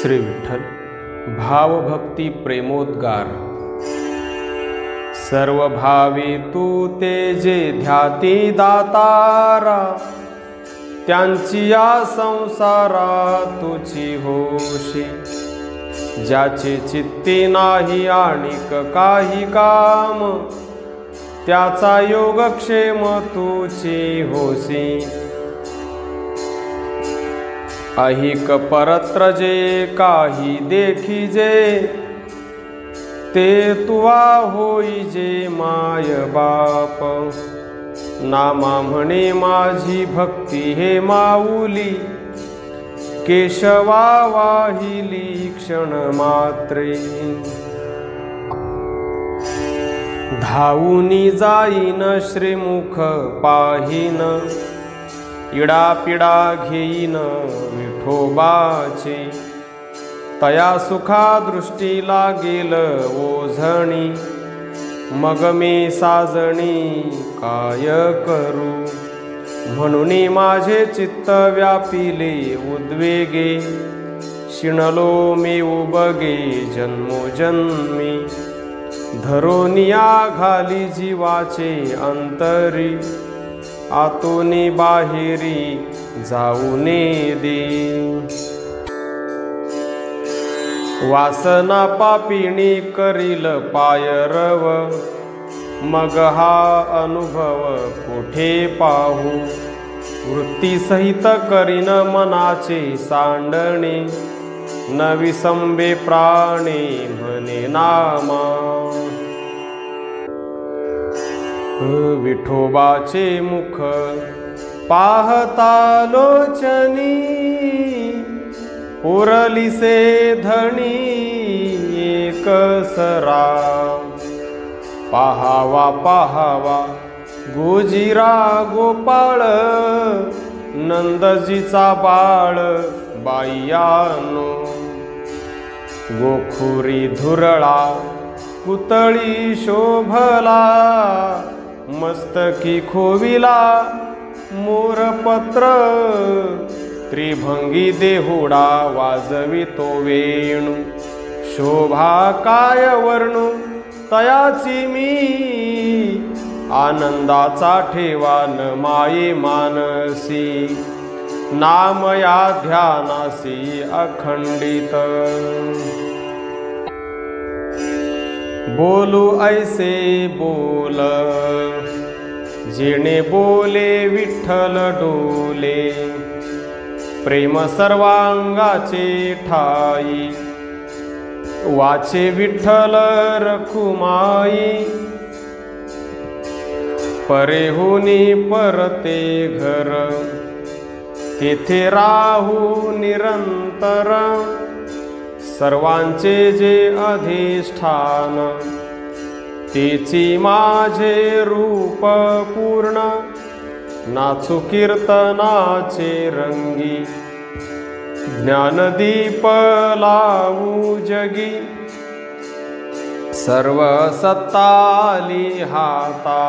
श्री विठ्ठल भावभक्ती प्रेमोद्गार। सर्व भावी तू ते जे ध्याती दातारा, त्यांची या संसारा तुझी होशी। ज्याचे चित्ती नाही आणिक काही काम, त्याचा योगक्षेम तुझी होसी। अहिक परत्र जे काही देखिजे, ते तुवा होई जे माय बाप। नामा म्हणे माझी भक्ती हे माऊली, केशवा वाहिली क्षण मात्रे। धावूनी जाईन श्रीमुख पाहीन, इडापिडा घेईन विठोबाचे। तया सुखा दृष्टी लागेल ओझणी, मग मी साजणी काय करू। म्हणून माझे चित्त व्यापिले उद्वेगे, शिणलो मी उबगे जन्मोजन्मी। धरोनिया घाली जीवाचे अंतरी, आतोनी बाहेरी जाऊने दे। वासना पापिणी करील पायरव, मग हा अनुभव कुठे पाहू। वृत्ती सहित करीन मनाचे सांडणे, न विसंबे प्राणे म्हणे नामा। विठोबाचे मुख पाहता लोचनी, पुरलिसे धणी एकसरा। पाहावा पाहावा गोजिरा गोपाळ, नंदजीचा बाळ बायानो। गोखुरी धुरळा पुतळी शोभला, मस्तकी खोविला मोरपत्र। त्रिभंगी देहुडा वाजवितो वेणू, शोभा काय वर्णू तयाची मी। आनंदाचा ठेवा न माये मानसी, नाम या ध्यानासी अखंडित। बोलू ऐसे बोल, जेणे बोले विठ्ठल डोले। प्रेम सर्वांगाचे ठाई, वाचे विठ्ठल रखुमाई। परेहुनी परते घर, तेथे राहू निरंतर। सर्वांचे जे अधिष्ठान, तेची माझे रूप पूर्ण। नाचू कीर्तनाचे रंगी, ज्ञानदीप लावू जगी। सर्व सत्ता आली हाता,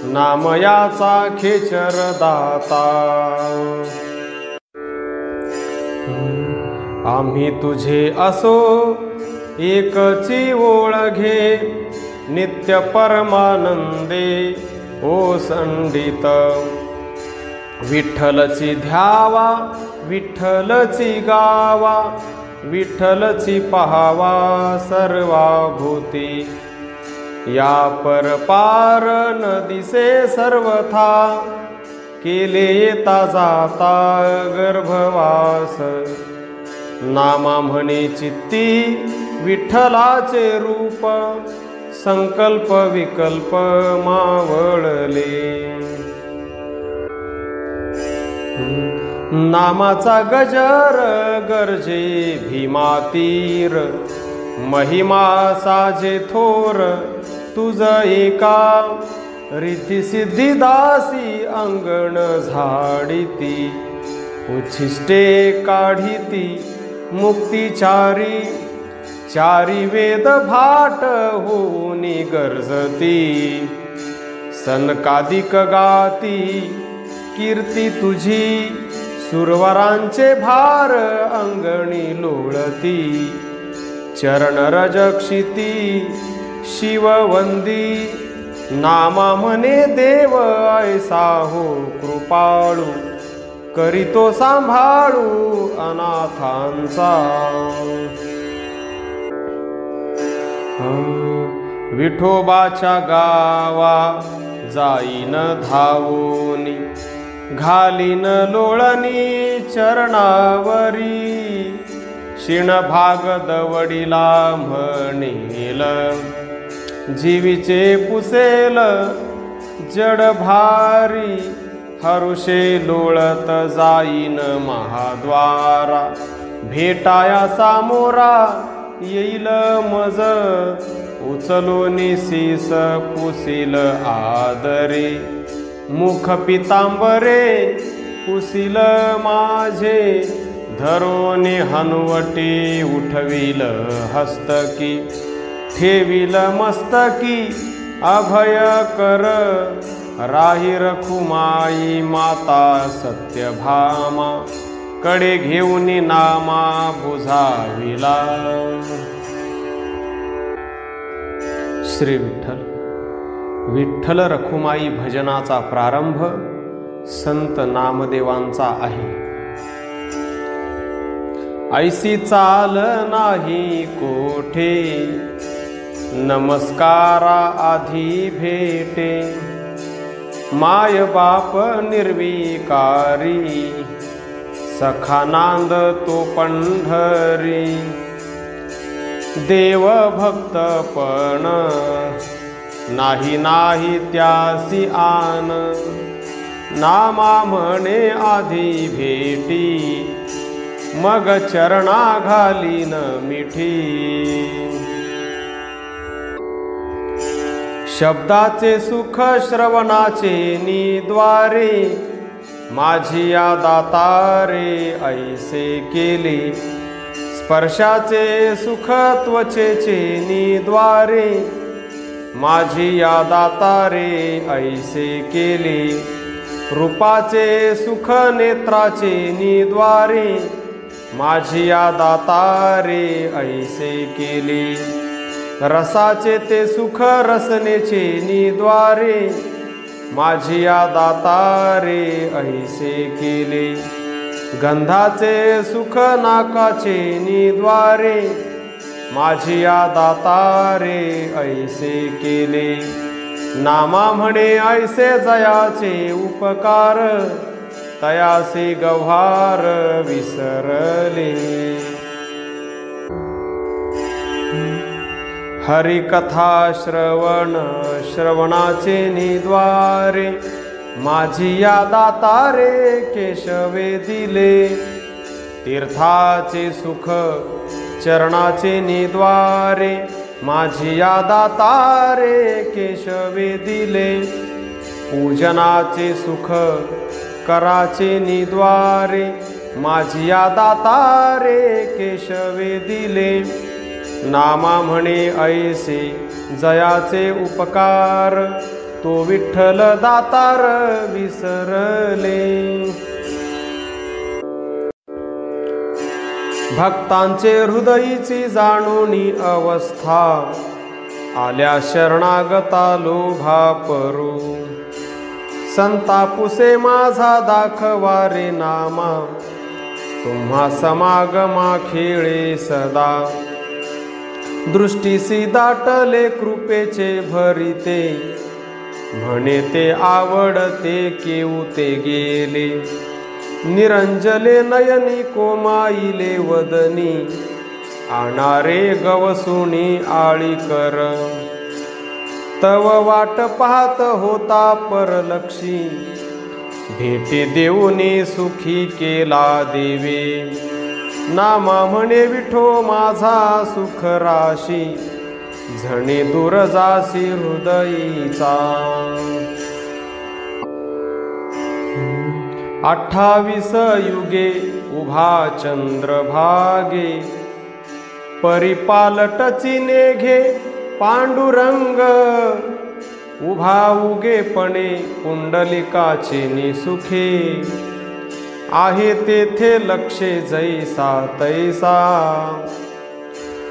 नाम याचा खेचर दाता। आम्ही तुझे असो एकची ओळघे, नित्य परमानंदे ओसंडित। विठ्ठलची ध्यावा विठ्ठलची गावा, विठ्ठलची पहावा सर्वाभूती। या परपार न दिसे सर्वथा, केले येता जाता गर्भवास। नामा म्हणे चित्ती विठ्ठलाचे रूप, संकल्प विकल्प मावळले। नामाचा गजर गर्जे भीमातीर, महिमा साजे थोर तुझ एका। रिद्धी सिद्धी दासी अंगण झाडिती, उच्छिष्टे काढिती मुक्तिचारी। चारी वेद भाट होऊनी गर्जती, सनकादिक गाती कीर्ती तुझी। सुरवरांचे भार अंगणी लोळती, चरण रजक्षिती शिववंदी, नामा म्हणे देव ऐसा हो कृपाळू, करीतो सांभाळू अनाथांचा। विठोबाच्या गावा जाईन धावूनी, घालीन लोळणी चरणावरी, शिण भागदवडीला म्हणेल, जीवीचे पुसेल जड भारी, हरुषे लोळत जाईन महाद्वारा, भेटाया सामोरा येईल मज, उचलूनी शीस पुसील आदरे, मुख पितांबरे पुसील माझे, धरोनी हनुवटी उठविल हस्तकी, ठेविल मस्तकी अभय कर, राही रखुमाई माता सत्यभामा, कडे घेऊनी नामा बुझाविला। श्री विठ्ठल। विठ्ठल रखुमाई भजनाचा प्रारंभ संत नामदेवांचा आहे। ऐसी चाल नाही कोठे, नमस्कारा आधी भेटे, माय बाप निर्विकारी, सखा नांद तो पंढरी, देव भक्तपण नाही नाही त्यासी आन, नामा म्हणे आधी भेटी, मग चरणा घालीन मिठी। शब्दाचे सुख श्रवणाचे निद्वारे, माझी या दातारे ऐसे केले, स्पर्शाचे सुख त्वचेचे निद्वारे, माझी या दातारे ऐसे केले, रूपाचे सुख नेत्राचे निद्वारे, माझी या दातारे ऐसे केले, रसाचे ते सुख रसनेचे निद्वारे, माझी या दातारे ऐसे केले, गंधाचे सुख नाकाचे निद्वारे, माझी या दातारे ऐसे केले, नामा म्हणे ऐसे जयाचे उपकार, तयासे गव्हार विसरले। हरिकथा श्रवणाचे निद्वारे, माझी या दातारे केशवे दिले, तीर्थाचे सुख चरणाचे निद्वारे, माझी या दातारे केशवे दिले, पूजनाचे सुख कराचे निद्वारे, माझी या दातारे केशवे दिले, नामा म्हणे ऐसे जयाचे उपकार, तो विठ्ठल दातार विसरले। भक्तांचे हृदयीची जाणोनी अवस्था, आल्या शरणागता लोभा परू, संतापुसे माझा दाखवारे नामा, तुम्हा समागमा खेळे सदा, दृष्टीसी दाटले कृपेचे भरिते, म्हणे ते आवडते केऊते गेले, निरंजले नयनी कोमाईले वदनी, आणारे गवसुनी आळी कर, तव वाट पाहत होता परलक्षी, भेटी देऊनी सुखी केला देवे, नामा म्हणे विठो माझा सुख राशी, झणे दूर जासी हृदयीचा। 28 युगे उभा चंद्रभागे, परिपालटची नेघे पांडुरंग, उभा उगेपणे पुंडलिकाचे निसुखे, आहे तेथे लक्षे जैसा तैसा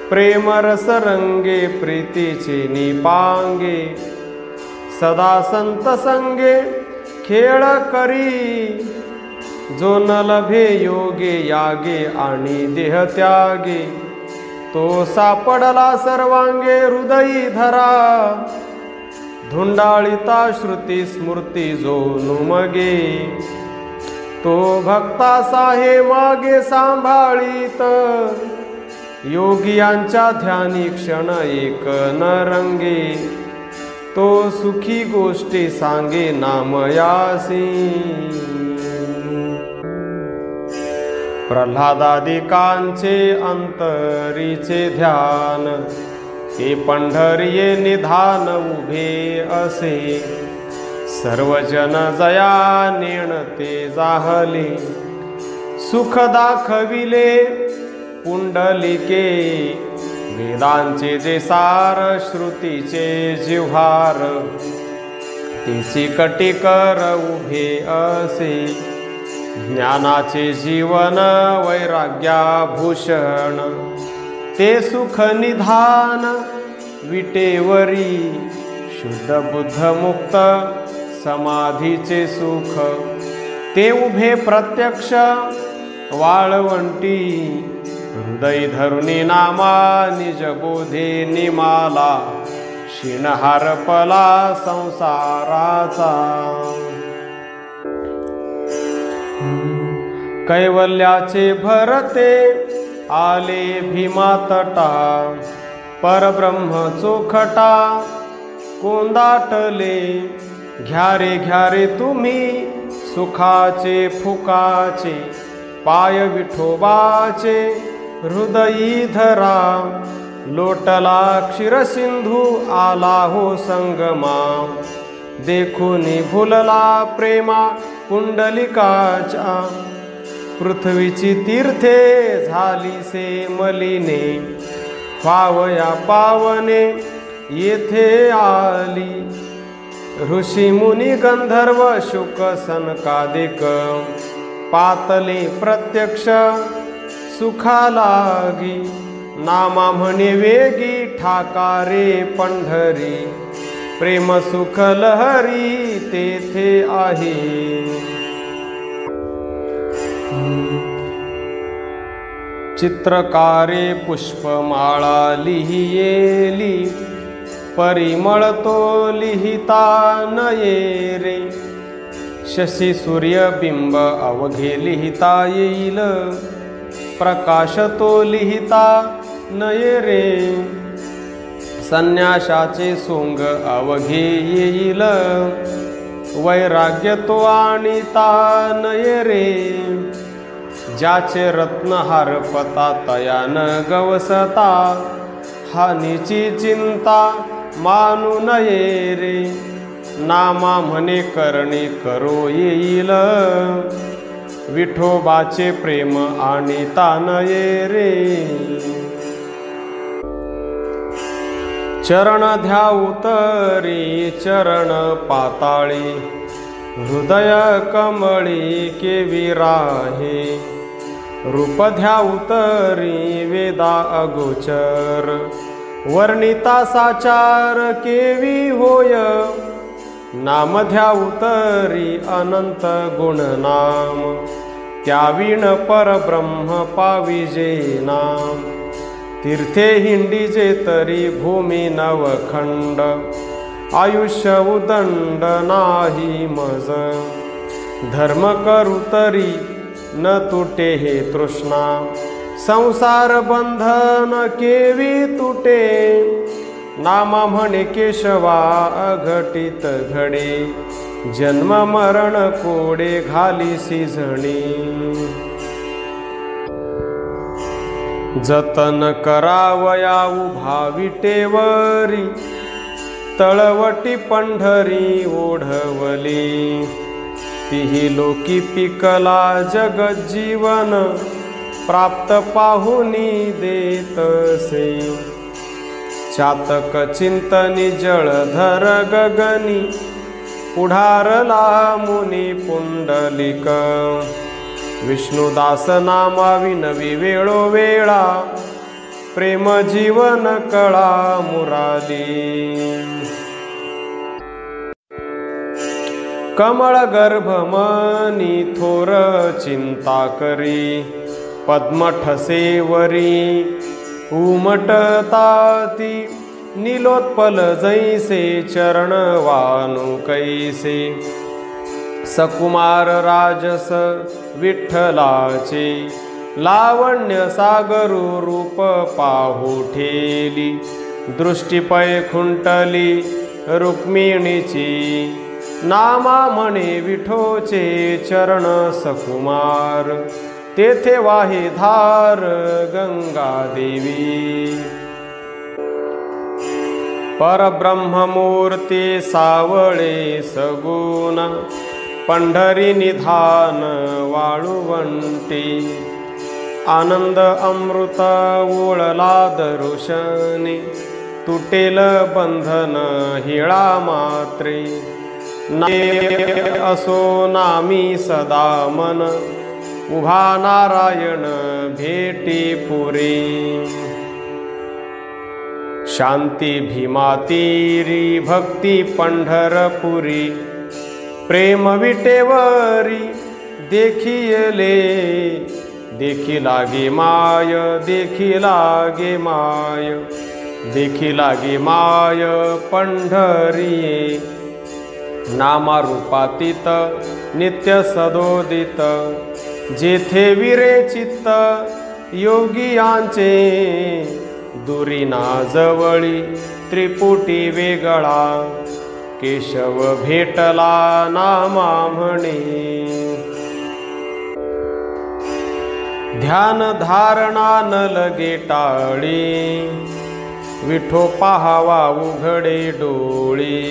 प्रेम रस रंगे प्रीतीचे निपांगे सदा संत संगे खेळ करी जो न लभे योगे यागे आणि देह त्यागे तो सापडला सर्वांगे हृदयी धरा धुंडाळिता श्रुती स्मृती जो नुमगे तो भक्तासा हे मागे सांभाळीत योगियांच्या ध्यानी क्षण एक न रंगे तो सुखी गोष्टी सांगे नामयासी प्रल्हादादिकांचे अंतरीचे ध्यान हे पंढरीये निधान उभे असे सर्वजन जया नेणते जाहले सुख दाखविले पुंडलिके वेदांचे जे सार श्रुतीचे जिव्हार तेची कटिकर उभे असे ज्ञानाचे जीवन वैराग्याभूषण ते सुख निधान विटेवरी शुद्ध बुद्ध मुक्त समाधीचे सुख ते उभे प्रत्यक्ष वाळवंटी हृदय धरुणी नामा निज बोधे निमाला शिणहार पला संसाराचा कैवल्याचे भरते आले भीमा तटा परब्रह्म चोखटा कोंदाटले घ्यारे घ्यारे तुम्ही सुखाचे फुकाचे पाय विठोबाचे हृदयी धरा लोटला क्षीरसिंधू आला हो संगमा देखुनी भुलला प्रेमा पुंडलिकाच्या पृथ्वीची तीर्थे झाली से मलिने पावया पावने येथे आली ऋषी मुनी गंधर्व शुक सनकादिक पातले प्रत्यक्ष सुखा लागी नामा म्हणे वेगी ठाकारे पंढरी प्रेम सुख लहरी तेथे आहे चित्रकारे पुष्पमाळा लिहियेली परिमळ तो लिहिता नये रे शशी सूर्य बिंब अवघे लिहिता येईल प्रकाश तो लिहिता नये रे संन्याशाचे सोंग अवघे येईल वैराग्य तो आणिता नये रे ज्याचे रत्नहार पता तयान गवसता हानीची चिंता मानू नये रे नामा म्हणे करणी करो येईल विठोबाचे प्रेम आणिता नये रे चरण ध्याऊ तरी चरण पाताळी हृदय कमळी केवी राहे रूप ध्याऊ तरी वेदा अगोचर वर्णिता साचार केवी होय नाम ध्याऊ तरी अनंत गुण नाम त्याविण परब्रह्म पाविजे नाम तीर्थे हिंडीजे तरी भूमी नवखंड आयुष्य उदंड नाही मज धर्म करू तरी न तुटे हे तृष्णा संसार बंधन केवी तुटे नामा म्हणे केशवा अघटित घडे जन्म मरण कोडे घालीसी झणी जतन करावया उभा विटेवरी तळवटी पंढरी ओढवली तिही लोकी पिकला जगज्जीवन प्राप्त पाहुनी देतसे चातक चिंतनी जळधर गगनी पुढारला मुनी पुंडलिक विष्णुदास नामा विनवी वेळोवेळा, प्रेम जीवन कळा मुराली। कमळ गर्भ मनी थोर चिंता करी, पद्मठसेवरी उमटताती, नीलोत्पल जैसे चरण वानु कैसे। सकुमार राजस विठ्ठलाचे, लावण्य सागरू रूप पाहू ठेली, दृष्टी पै खुंटली रुक्मिणीची, नामा म्हणे विठोचे चरण सकुमार, तेथे वाहे धार गंगा देवी। परब्रह्ममूर्ती सावळे सगुण, पंढरी निधान वाळुवंटी, आनंद अमृत ओळला दरुशनी, तुटेल बंधन हिळा मात्रे, असो नामी सदा मन, उभा नारायण भेटी पुरी। शांती भीमातीरी भक्ती पंढरपुरी, प्रेम विटेवरी देखिले, देखी लागे माय देखी लागे माय, देखी लागे माय पंढरीये। नामा रूपातीत नित्य सदोदित, जेथे विरे चित्त योगियांचे, दुरी ना जवळी त्रिपुटी वेगळा, केशव भेटला नामा म्हणे। ध्यान धारणा न लगे टाळी, विठो पाहावा उघडे डोळे,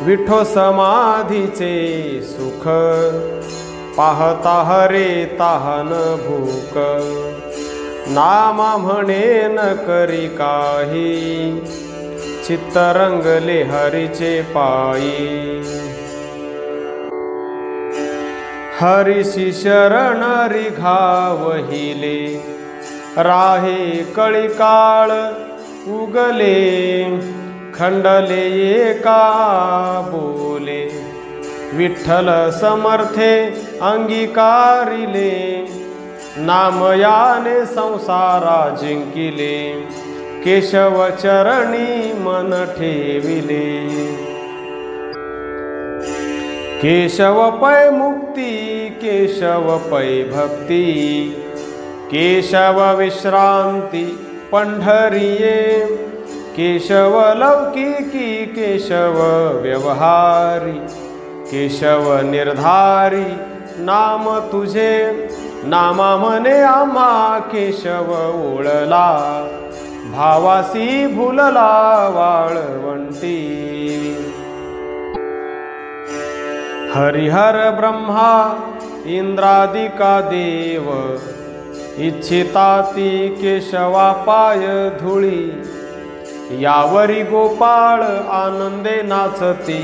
विठो समाधीचे सुख, पाहता हरे तहान भूक, नामा म्हणे न करी काही, चित्त रंगले हरीचे पायी। हरीशी शरण रिघावहिले, राहे कळी काळ उगले, खंडले एका बोले, विठ्ठल समर्थे अंगीकारिले, नामयाने संसारा जिंकिले, केशव चरणी मन ठेविले। केशव पै मुक्ती केशव पै भक्ती, केशव विश्रांती पंढरीये, केशव लौकिकी केशव व्यवहारी, केशव निर्धारी नाम तुझे, नामा म्हणे आम्हा केशव ओळला, भावासी भुलला वाळवंटी। हरिहर ब्रह्मा इंद्रादिका देव, इच्छिताती केशवा पाय धुळी, यावरी गोपाळ आनंदे नाचती,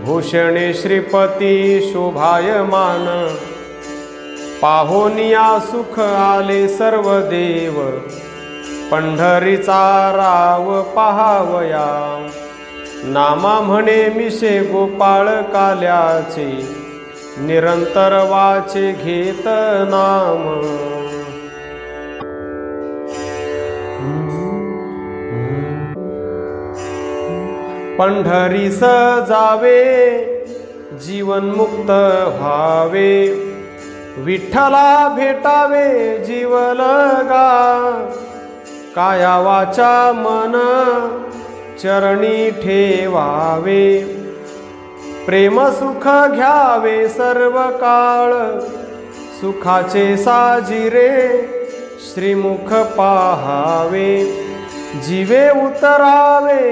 भूषणे श्रीपती शोभायमान, पाहोनिया सुख आले सर्व देव, पंढरीचा राव पहावया, नामा म्हणे मिशे गोपाळ काल्याचे, निरंतर वाचे घेत नाम। पंढरीस जावे जीवन मुक्त व्हावे, विठ्ठला भेटावे जीवलगा, काया वाचा मन चरणी ठेवावे, प्रेम सुख घ्यावे सर्व काळ, सुखाचे साजिरे श्रीमुख पाहावे, जीवे उतरावे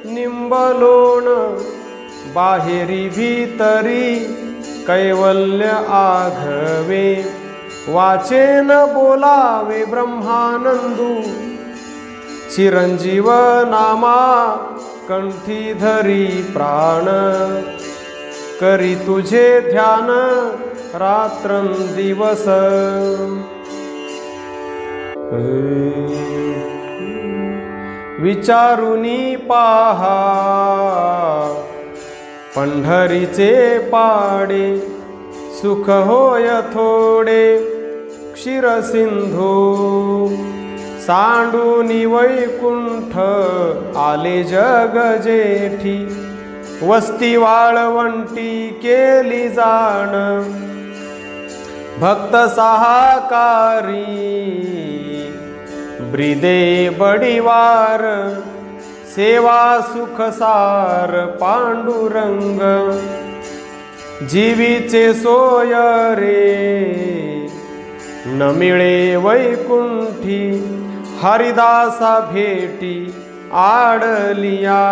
निंबलोण, बाहेरी भीतरी कैवल्य आघवे, वाचेन बोलावे ब्रह्मानंदू, चिरंजीव नामा कंठी धरी प्राण, करी तुझे ध्यान रात्रंदिवस विचारुनी पाहा पंढरीचे पाडे सुख होय थोडे क्षीरसिंधू सांडूनी वैकुंठ आले जग जेठी वस्ती वाळवंटी केली जाण भक्त सहाकारी ब्रिदे बडिवार सेवा सुखसार पांडुरंग जीवीचे सोय रे न मिळे वैकुंठी हरिदासा भेटी आडलिया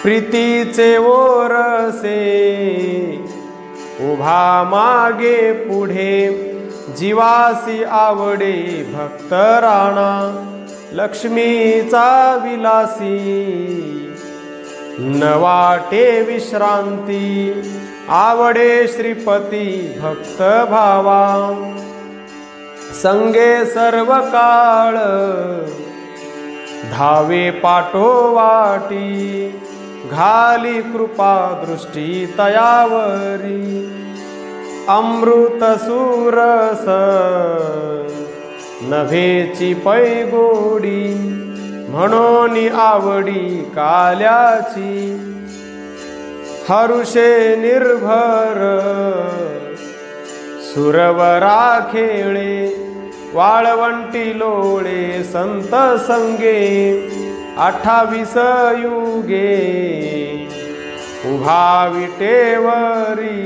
प्रीतीचे ओरसे उभा मागे पुढे जीवासी आवडे भक्त राणा लक्ष्मीचा विलासी न वाटे विश्रांती आवडे श्रीपती भक्त भावा संगे सर्व काळ धावे पाठोवाटी घाली कृपा दृष्टी तयावरी अमृत सुरस नभेची पैगोडी म्हणून आवडी काल्याची हरुषे निर्भर सुरवरा खेळे वाळवंटी लोळे संत संगे 28 युगे उभा विटेवरी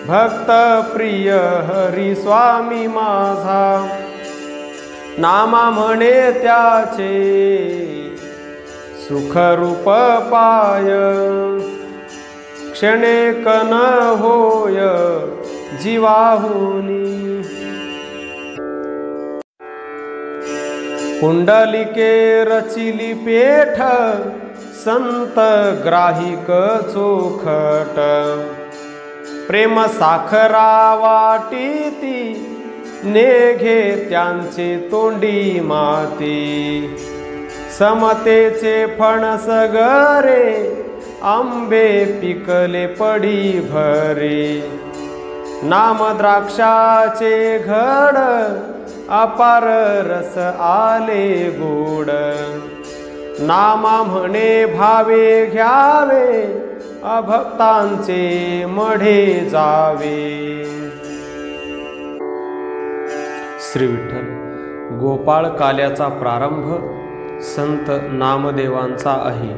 भक्त प्रिय हरी स्वामी माझा नामा म्हणे त्याचे सुखरूप पाय क्षणेक न होय जीवाहुनी कुंडलिके रचिली पेठ संत ग्राहिक चोखट प्रेम साखरा वाटीती नेघे त्यांचे तोंडी माती समतेचे फणस गरे आंबे पिकले पडी भरे नाम द्राक्षाचे घड अपार रस आले गोड नामा म्हणे भावे घ्यावे अभक्तांचे मढे जावे। श्री विठ्ठल गोपाळ काल्याचा प्रारंभ संत नामदेवांचा आहे।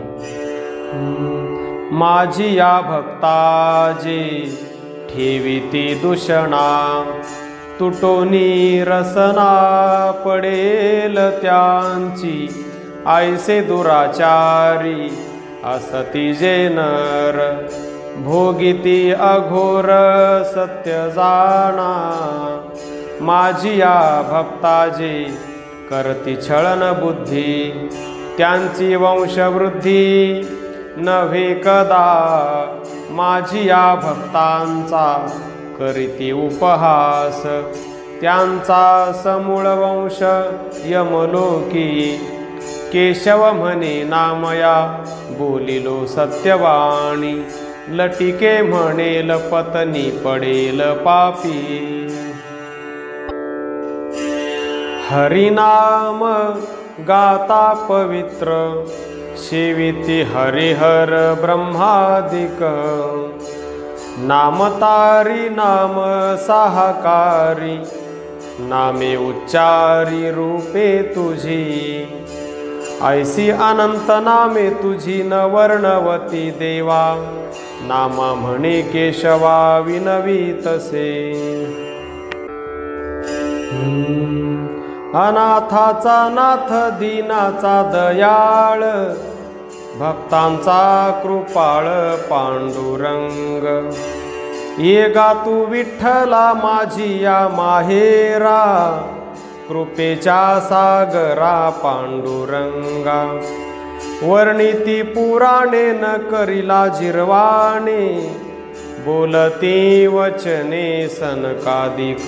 माझी या भक्ताजे ठेविती दूषणा तुटोनी रसना पडेल त्यांची ऐसे दुराचारी असती जे नर भोगिती अघोर सत्य जाणा माझी या भक्ताजे करती छळन बुद्धी त्यांची वंशवृद्धी नव्हे कदा माझी या भक्तांचा करीती उपहास त्यांचा समूळ वंश यमलोकी केशव म्हणे नामया बोलिलो सत्यवाणी लटिके म्हणेल पत्नी पडेल पापी हरिनाम गाता पवित्र सेविती हरिहर ब्रह्मादिक नामतारी नाम साहकारी नामे उच्चारी रूपे तुझी ऐसी अनंत नामे तुझी न वर्णवती देवा नामा म्हणे केशवा विनवीतसे अनाथाचा नाथ दीनाचा दयाळ भक्तांचा कृपाळ पांडुरंग ये गा तू विठ्ठला माझी या माहेरा कृपेच्या सागरा पांडुरंगा वर्णिती पुराणे न करिला जिरवाणे बोलती वचने सनकादिक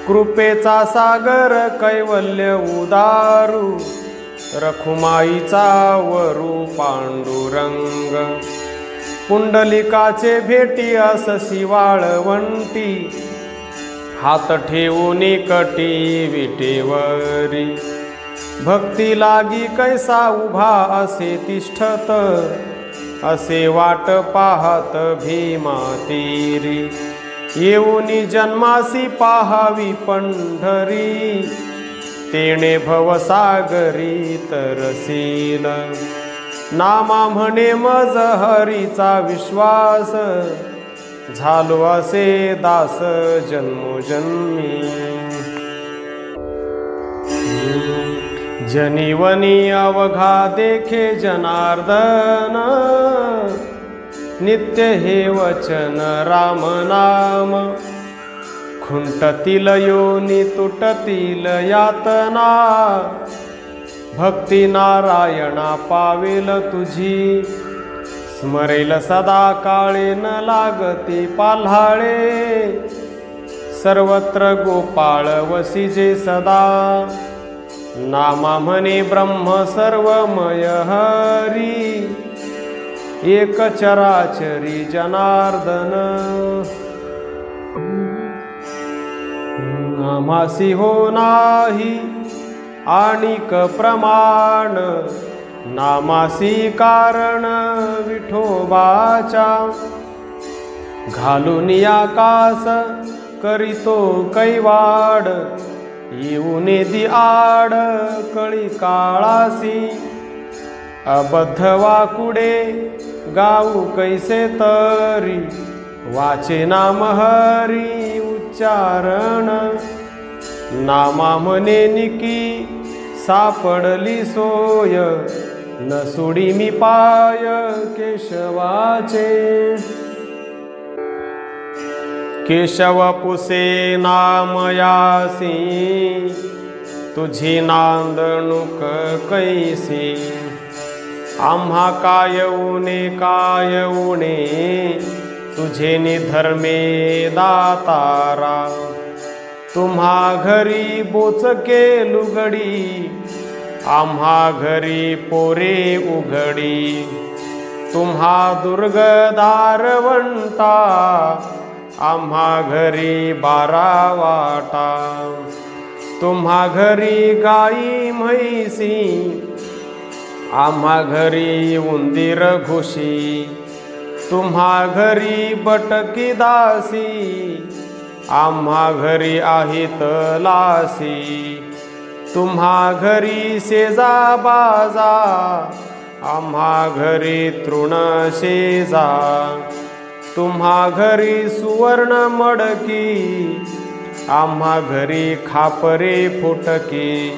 कृपेचा सागर कैवल्य उदारू रखुमाईचा वरू पांडुरंग पुंडलिकाचे भेटी अससी वाळवंटी हात ठेवून कटी विटेवरी भक्ती लागी कैसा उभा असे तिष्ठत असे वाट पाहत भीमा तीरी येऊनी जन्मासी पाहावी पंढरी तेणे भवसागरी तरसील नामा म्हणे मज हरीचा विश्वास झालो असे दास जन्मोजन्मी जनिवनी अवघा देखे जनार्दन नित्य हे वचन राम नाम खुंटतील योनी तुटतील यातना भक्ती नारायणा पावेल तुझी स्मरेल सदा काळे न लागते पाल्हाळे सर्वत्र गोपाळ वसिजे सदा नामा म्हणे ब्रह्म सर्वमय हरी एक चराचरी जनार्दन नामासी हो नाही आणिक प्रमाण नामासी कारण विठोबाचा घालून आकाश करीतो कैवाड येऊन दी आड कळी काळासी अबद्ध वाकुडे गाऊ कैसे तरी वाचे नाम हरी उच्चारण नामा म्हणे निकी सापडली सोय न सोडी मी पाय केशवाचे केशव पुसे नामयासी तुझी नांदणूक कैसी आम्हा काय उणे तुझे निधर्मे दातारा तुम्हा घरी बोचके लुगडी आम्हा घरी पोरे उघडी तुम्हा दुर्ग दारवंटा आम्हा घरी 12 वाटा तुम्हा घरी गाई म्हैसी आम्हा घरी उंदीर घुशी तुम्हा घरी बटकी दासी आम्हा घरी आहेत लासी तुम्हा घरी शेजा बाजा आम्हा घरी तृण शेजा तुम्हा घरी सुवर्ण मडकी आम्हा घरी खापरे फुटकी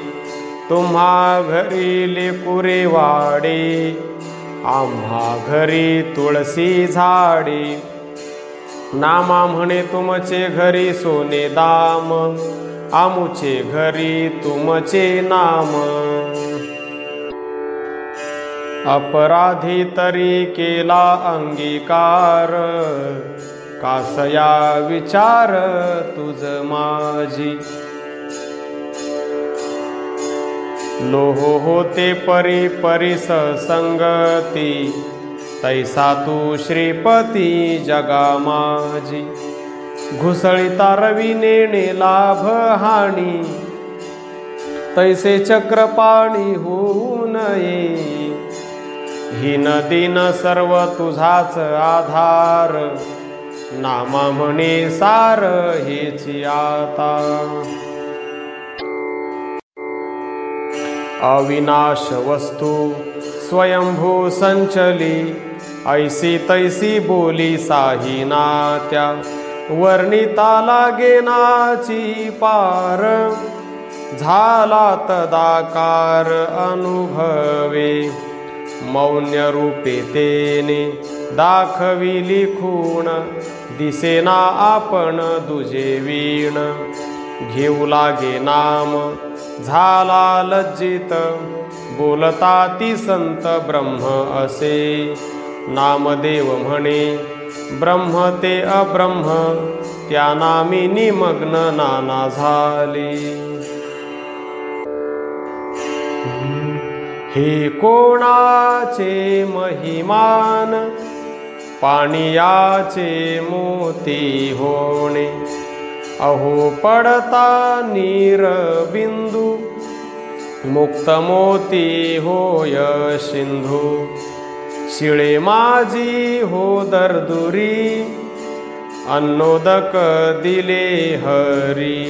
तुम्हा घरी लेकुरे वाडे आम्हा घरी तुळसी झाडे नामा म्हणे तुमचे घरी सोने दाम आमुचे घरी तुमचे नाम अपराधी तरी केला अंगीकार कासया विचार तुझ माझी लोहो होते परी परिस संगती तैसा तू श्रीपती जगा माझी घुसळीता रवी नेणे लाभ हानी तैसे चक्रपाणी होऊ नये ही नदीन सर्व तुझाच आधार नामा म्हणे सार हेची आता अविनाश वस्तू स्वयंभू संचली ऐसी तैसी बोली साही नात्या वर्णिता लागेनाची पार झाला तदाकार अनुभवे मौन्य रूपे तेने दाखविली खूण दिसेना आपण दुजे वीण घेऊ लागे नाम झाला लज्जित बोलता ती संत ब्रह्म असे नामदेव म्हणे ब्रह्म ते अब्रह्म त्या नामी निमग्न नाना झाले। हे कोणाचे महिमान पाणियाचे मोती होणे, अहो पडता नीरबिंदू मुक्त मोती होय सिंधू। शिळे माझी हो दर्दुरी अन्नोदक दिले हरी।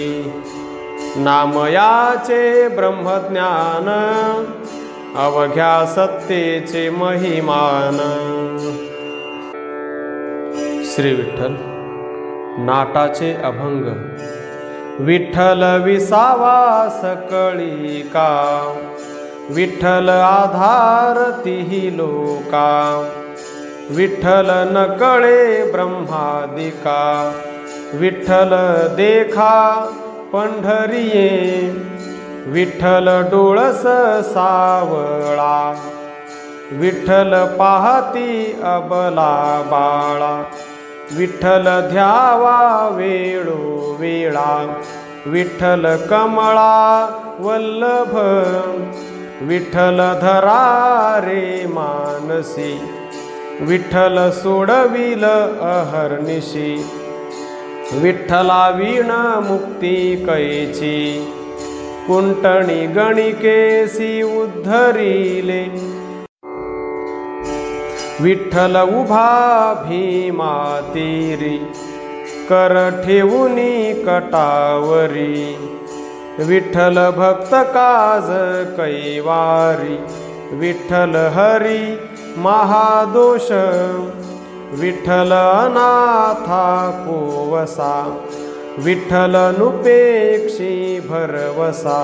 नामयाचे ब्रह्मज्ञान अवघ्या सत्तेचे महिमान। श्री विठ्ठल नाटाचे अभंग। विठ्ठल विसावा सकळी का, विठ्ठल आधार तिही लोका। विठ्ठल न कळे ब्रह्मादिका, विठ्ठल देखा पंढरीये। विठ्ठल डोळस सावळा, विठ्ठल पाहती अबला बाळा। विठ्ठल ध्यावा वेळोवेळा, विठ्ठल कमळा वल्लभ। विठ्ठल धरा रे मानसी, विठ्ठल सोडविल अहर्निशी। विठ्ठला वीण मुक्ती कैची, कुंटणी गणिकेसी उद्धरिले। विठ्ठल उभा भीमा तीरी, कर ठेवुनी कटावरी। विठ्ठल भक्त काज कैवारी, विठ्ठल हरी महादोष। विठ्ठल अनाथा कोवसा, विठ्ठल नुपेक्षी भरवसा।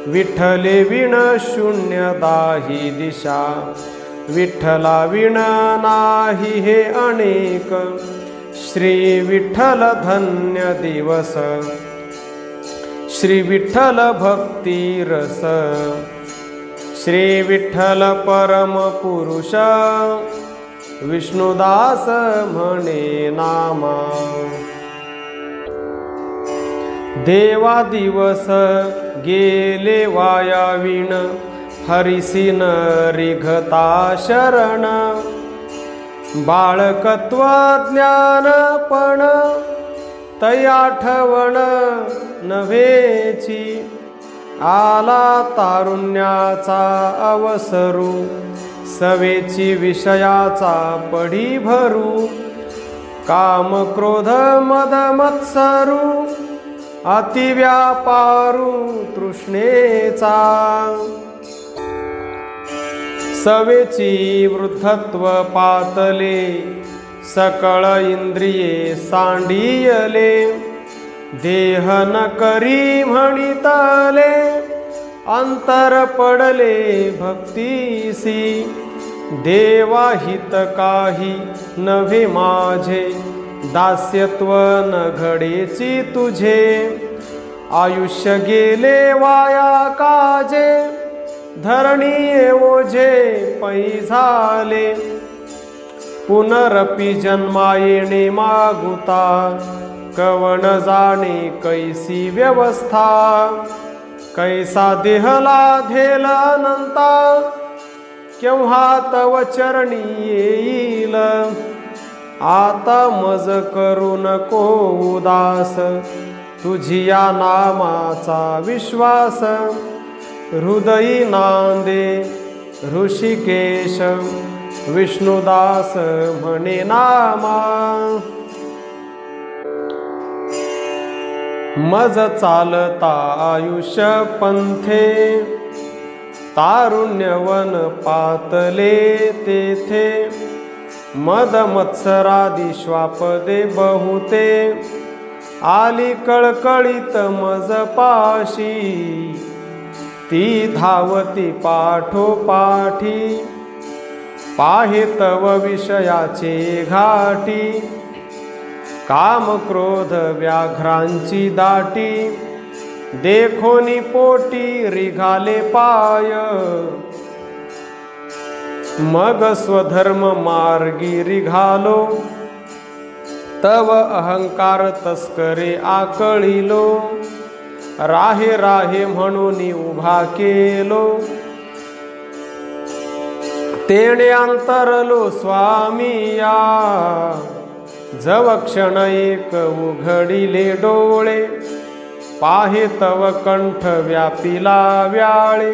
विठ्ठले विण शून्य दाही दिशा, विठ्ठला विण नाही हे अनेक। श्री विठ्ठल धन्य दिवस, श्री विठ्ठल भक्ती रस। श्री विठ्ठल परम पुरुष, विष्णुदास म्हणे नामा। देवा दिवस गेले वाया विण, हरिसी न रिघता शरण। बाळकत्व ज्ञानपण तै आठवण नव्हेची। आला तारुण्याचा अवसरू, सवेची विषयाचा पडी भरू। काम क्रोध मद मत्सरू, अतिव्यापारू तृष्णेचा। सवेची वृद्धत्व पातले, सकळ इंद्रिये सांडियले। देह न करी म्हणितले, अंतर पडले भक्तीसी। देवाहित काही नव्हे माझे, दास्यत्व न घडेची तुझे। आयुष्य गेले वाया काजे, धरणी ओझे पै झाले। पुनरपि जन्मा येणे मागुता, कवन जाणे कैसी व्यवस्था। कैसा देहला धेल अनंता, केव्हा तव चरणी येईल। आता मज करू नको उदास, तुझिया नामाचा विश्वास। हृदयी नांदे ऋषिकेश, विष्णुदास म्हणे नामा। मज चालता आयुष्य पंथे, तारुण्यवन पातले तेथे। मद मत्सरादी श्वापदे बहुते, आली कळकळीत मज पाशी। ती धावती पाठोपाठी, पाहे तव विषयाचे घाटी। काम क्रोध व्याघ्रांची दाटी, देखोनी पोटी रिघाले पाय। मग स्वधर्म मार्गी रिघालो, तव अहंकार तस्करे आकळिलो, राहे राहे म्हणून उभा केलो, तेणे अंतरलो स्वामिया, जव क्षण एक उघडिले डोळे, पाहे तव कंठ व्यापिला व्याळे,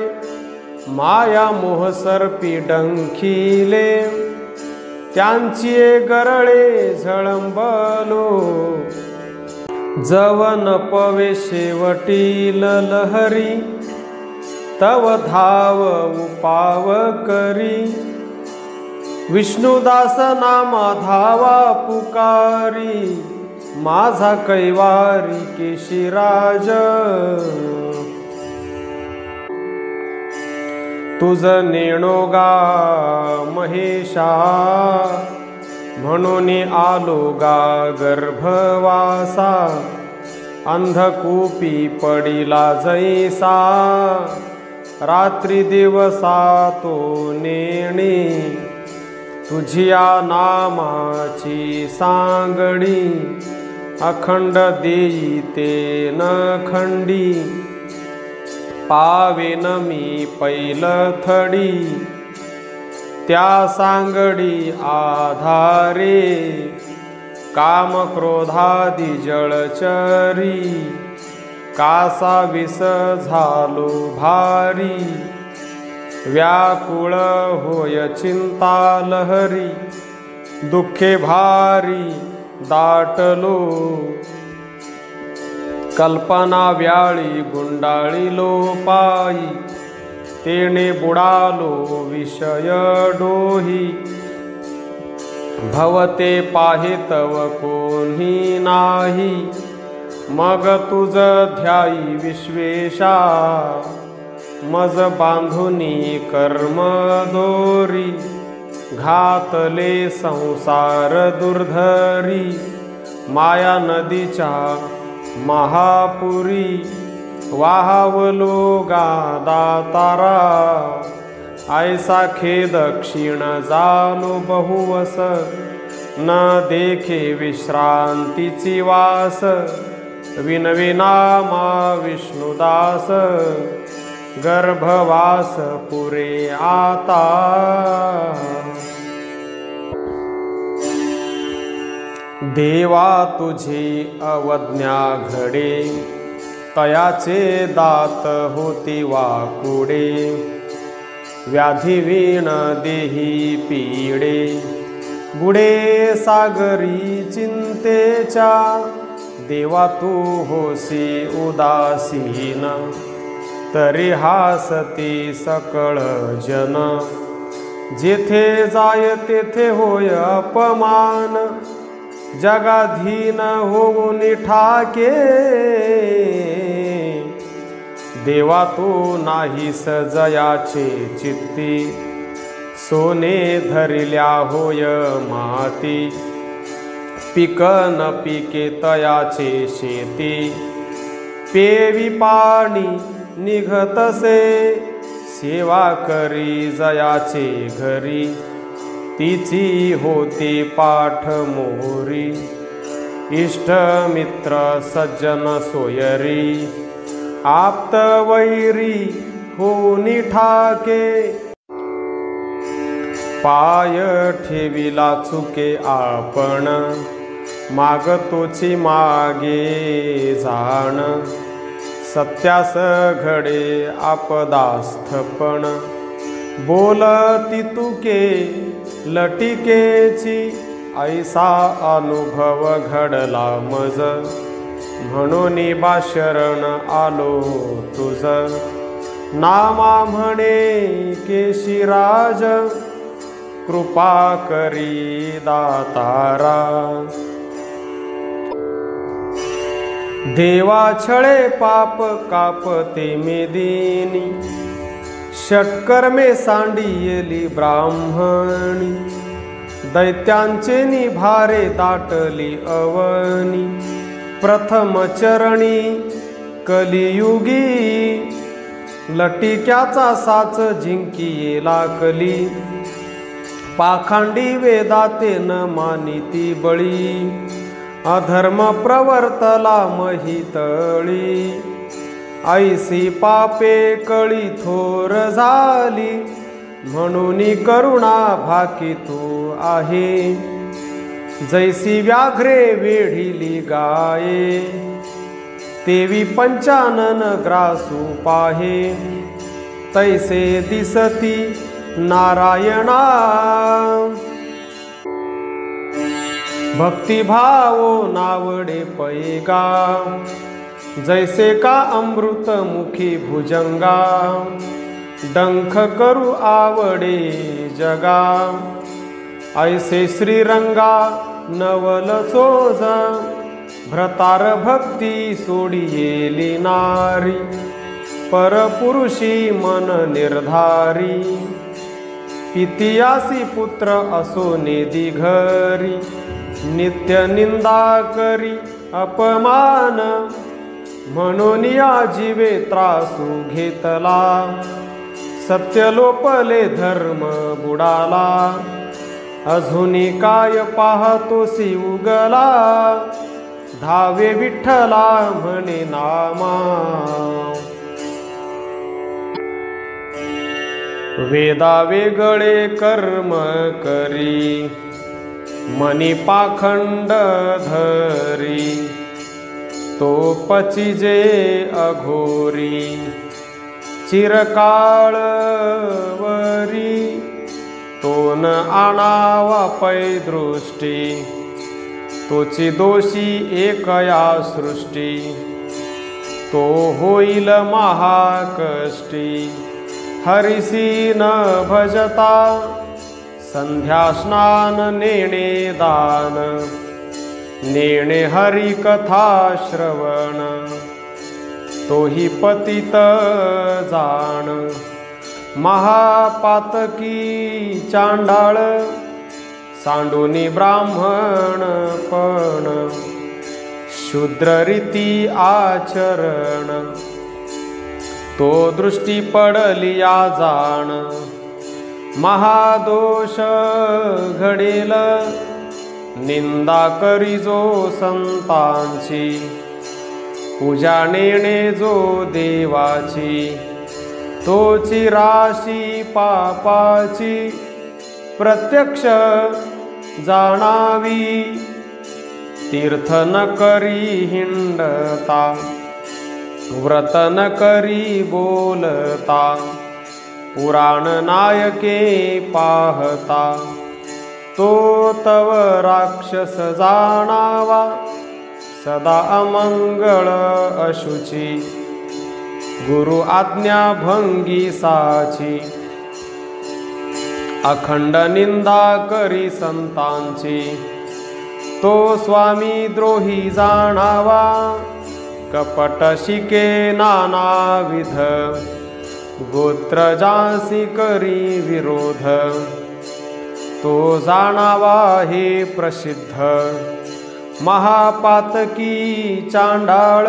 माया मोह सर्पी डंखिले, त्यांची गरळे झळंबलो, जवन पवे शेवटील लहरी, तव धाव उपाव करी, विष्णुदास नामा धावा पुकारी, माझा कैवारी केशिराज, तुझ नेणो गा महेशा, म्हणून आलो गा गर्भवासा, अंधकूपी पडिला जैसा, रात्री दिवसा तो नेणे, तुझिया नामाची सांगडी, अखंड देई ते न खंडी, पावेन मी पैल थडी, त्या सांगडी आधारे, काम क्रोधादी जळचरी, कासा विष झालो भारी, व्याकुळ होय चिंता लहरी, दुःखे भारी दाटलो, कल्पना व्याळी गुंडाळिलो पायी, तेणे बुडालो विषय डोही, भवते पाहे तव कोणी नाही, मग तुझ ध्याई विश्वेशा, मज बांधुनी कर्म दोरी, घातले संसार दुर्धरी, माया नदीच्या महापुरी, वाहावलो गादा तारा, ऐसा खेद क्षीण झालो बहुवस, न देखे विश्रांतीची वास, विनवे नामा विष्णुदास, गर्भवास पुरे आता, देवा तुझी अवज्ञा घडे, तयाचे दात होती वाकुडे, व्याधी वीण देही पीडे, बुडे सागरी चिंतेच्या, देवा तू होसी उदासीन, तरी हासती सकळ जन, जेथे जाय तेथे होय अपमान, जगाधीन होऊन ठाके, देवा तू नाहीस जयाचे चित्ती, सोने धरिल्या होय माती, पिक न पिके तयाचे शेती, पेवी पाणी निघतसे, सेवा करी जयाचे घरी, तिची होती पाठ मोरी, इष्ट मित्र सज्जन सोयरी, आप्त वैरी होनी ठाके, पाय ठेविला चुके आपण, मागतोची मागे जाण, सत्यास घडे आपदास्थपण, बोलती तुके लटिकेची, ऐसा अनुभव घडला मज, म्हणून बा शरण आलो तुझ, नामा म्हणे केशिराज, कृपा करी दातारा, देवा छळे पाप कापते मेदिनी, षटकर्मे सांडियली ब्राह्मणी, दैत्यांचे निभारे दाटली अवनी, प्रथम चरणी कलियुगी, लटिक्याचा साच जिंकियेला कली, पाखांडी वेदाते न मानिती बळी, अधर्म प्रवर्तला महितळी, ऐसी पापे कळी थोर झाली, म्हणून करुणा भाकी तू आहे, जैसी व्याघ्रे वेढिली गाये, तेवी पंचानन ग्रासू पाहे, तैसे दिसती नारायणा, भक्तिभावो नावडे पैगा, जैसे का अमृत मुखी भुजंगा, डंख करू आवडे जगा, ऐसे श्रीरंगा नवल चोज, भ्रतार भक्ती सोडियेली नारी, परपुरुषी मन निर्धारी, पितियासी पुत्र असो नेदी घरी, नित्य निंदा करी अपमान, म्हणून या जीवे त्रासू घेतला, सत्य लोपले धर्म बुडाला, अजूनी काय पाहतोसी उगला, धावे विठ्ठला म्हणे नामा, वेदा वेगळे कर्म करी, मनी पाखंड धरी, तो पचिजे अघोरी, चिरकाळ वरी, तो न आणावा पै दृष्टी, तोची दोषी एकया सृष्टी, तो होईल महाकष्टी, हरिसी न भजता, संध्या स्नान नेणे दान, नेणे हरि कथा श्रवण, तोही पतित जाण, महापातकी चांडाळ, सांडूनी ब्राह्मण पण, शूद्र रीती आचरण, तो दृष्टी पडलिया जाण, महादोष घडेल, निंदा करी जो संतांची, पूजा नेणे जो देवाची, तोची राशी पापाची, प्रत्यक्ष जाणावी, तीर्थ न करी हिंडता, व्रत न करी बोलता, पुराण नायके पाहता, तो तव राक्षस जाणावा, सदा अमंगळ अशुची, गुरु आज्ञा भंगी साची, अखंड निंदा करी संतांची, तो स्वामी द्रोही जाणावा, कपट शिके नानाविध, गोत्र जासी करी विरोध, तो जाणावा हे प्रसिद्ध, महापातकी चांडाळ,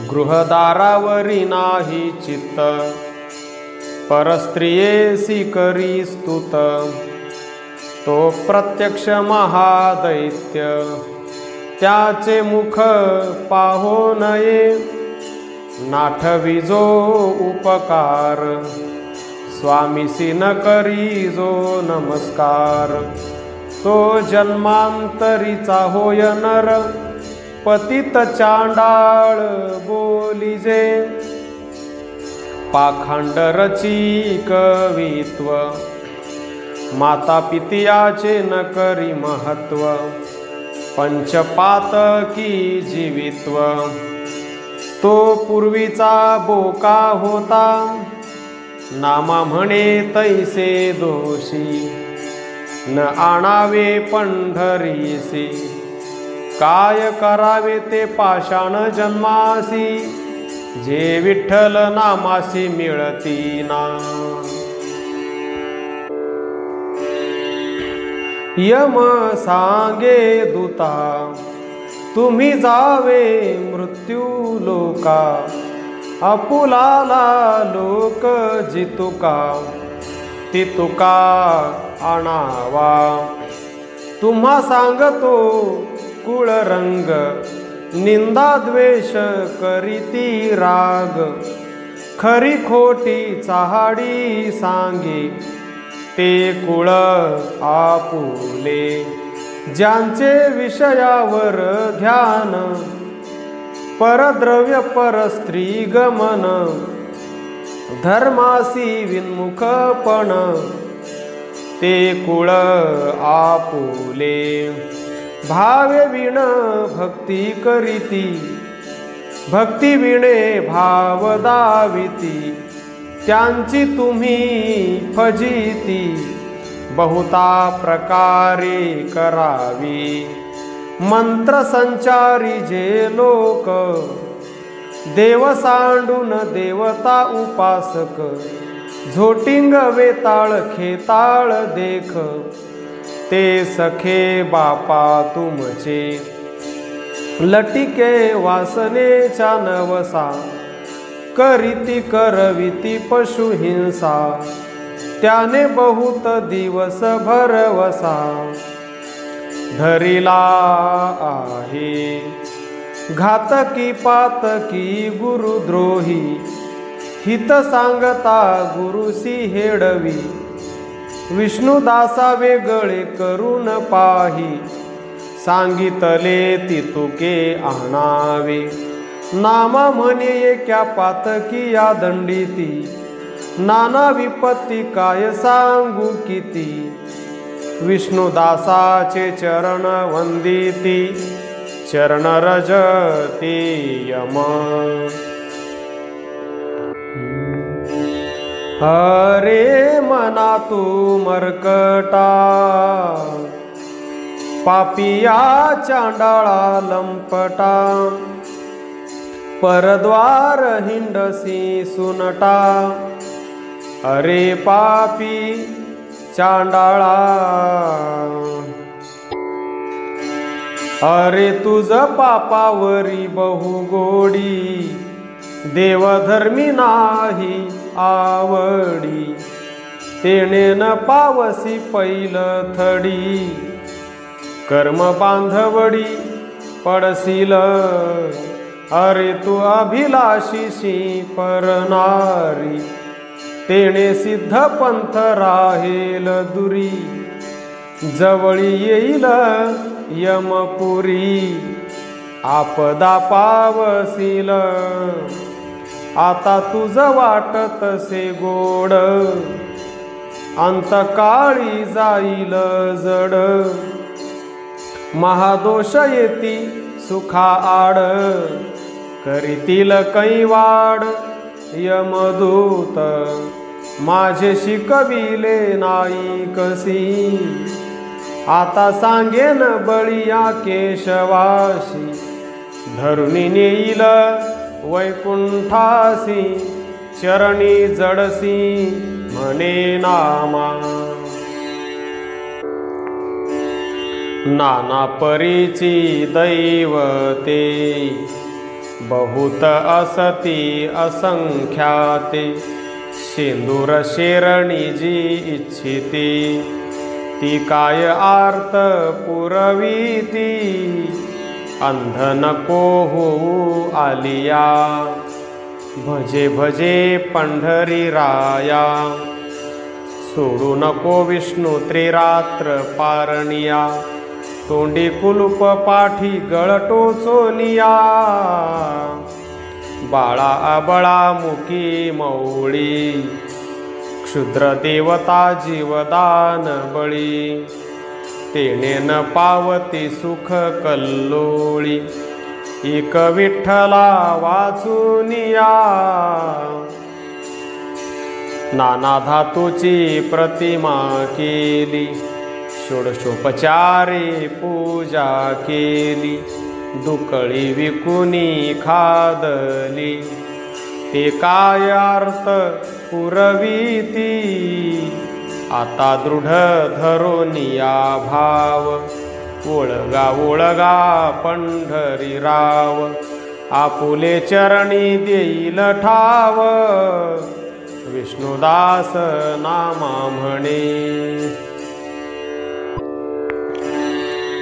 गृहदारावरी नाही चित्त, परस्त्रियेसी करी स्तुत, तो प्रत्यक्ष महादैत्य, त्याचे मुख पाहो नये, नाठवी जो उपकार, स्वामीसी न करी जो नमस्कार, तो जन्मांतरीचा होय नर, पतित चांडाळ बोलिजे, पाखंड रची कवित्व, माता पितियाचे न करी महत्व, पंचपातकी जीवित्व, तो पूर्वीचा बोका होता, नामा म्हणे तैसे दोषी, न आणावे पंढरीसी, काय करावे ते पाषाण जन्मासी, जे विठ्ठल नामासी मिळती ना. यम सांगे दूता, तुम्ही जावे मृत्यू लोका, आपुलाला लोक जितुका, तितुका आणावा. तुम्हा सांगतो कुळ रंग, निंदा द्वेष करीती राग, खरी खोटी चाहाडी सांगे, ते कुळ आपुले, ज्यांचे विषयावर ध्यान, परद्रव्य परस्त्री गमन, धर्मासी विन्मुखपण, ते कुळ आपुले, भावे विण भक्ती करीती, भक्ती विणे भाव दाविती, त्यांची तुम्ही फजिती, बहुता प्रकारे करावी, मंत्र संचारी जे लोक, देव सांडून देवता उपासक, झोटिंग वेताळ खेताळ देख, ते सखे बापा तुमचे, लटिके वासनेच्या नवसा, करीती करविती पशुहिंसा, त्याने बहुत दिवस भरवसा, धरिला आहे घातकी पातकी गुरुद्रोही, हित सांगता गुरुसी हेडवी, विष्णुदासा वेगळे करून पाही, सांगितले ती तुके आणावे, नामा म्हणे एका पातकी या दंडिती, नाना विपत्ती काय सांगू किती, विष्णुदासाचे चरण वंदिती, चरण रजती यम, हरे मना तू मरकटा, पापिया चांडाळा लंपटा, परद्वार हिंडसी सुनटा, अरे पापी चांडाळा, अरे तुझ पापावरी बहु गोडी, देवधर्मी नाही आवडी, तेणे न पावसी पैल थडी, कर्म बांधवडी पडसील, अरे तू अभिलाषीशी परनारी, तेणे सिद्ध पंथ राहेल दुरी, जवळी येईल यमपुरी, आपदा पावसील, आता तुझ वाटत से गोड, अंतकाळी जाईल जड, महादोष येती सुखा आड, करीतील कैवाड यमदूत, माझे शिकविले नाही कसी, आता सांगेन बळिया केशवाशी, धरुणी नेईल वैकुंठासी, चरणी जडसी म्हणे नामा, नाना परीची दैवते, बहुत असती असंख्याते, सिंदूर शेरणी जी इच्छिती, ती काय आर्त पुरविती, अंध नको होऊ आलिया, भजे भजे पंढरी राया, सोडू नको विष्णू त्रिरात्र पारणिया, तोंडी कुलूप पाठी गळटो चोलिया, बाळा अबळा मुकी मौळी, क्षुद्र देवता जीवदान बळी, तेणे न पावती सुख कल्लोळी, एक विठ्ठला वाचूनिया, नाना धातूची प्रतिमा केली, षोडशोपचारे पूजा केली, दुकळी विकुनी खादली, ते काय अर्थ पुरविती, आता दृढ धरोनिया भाव, ओळगा ओळगा पंढरी राव, आपुले चरणी देईल ठाव, विष्णुदास नामा म्हणे,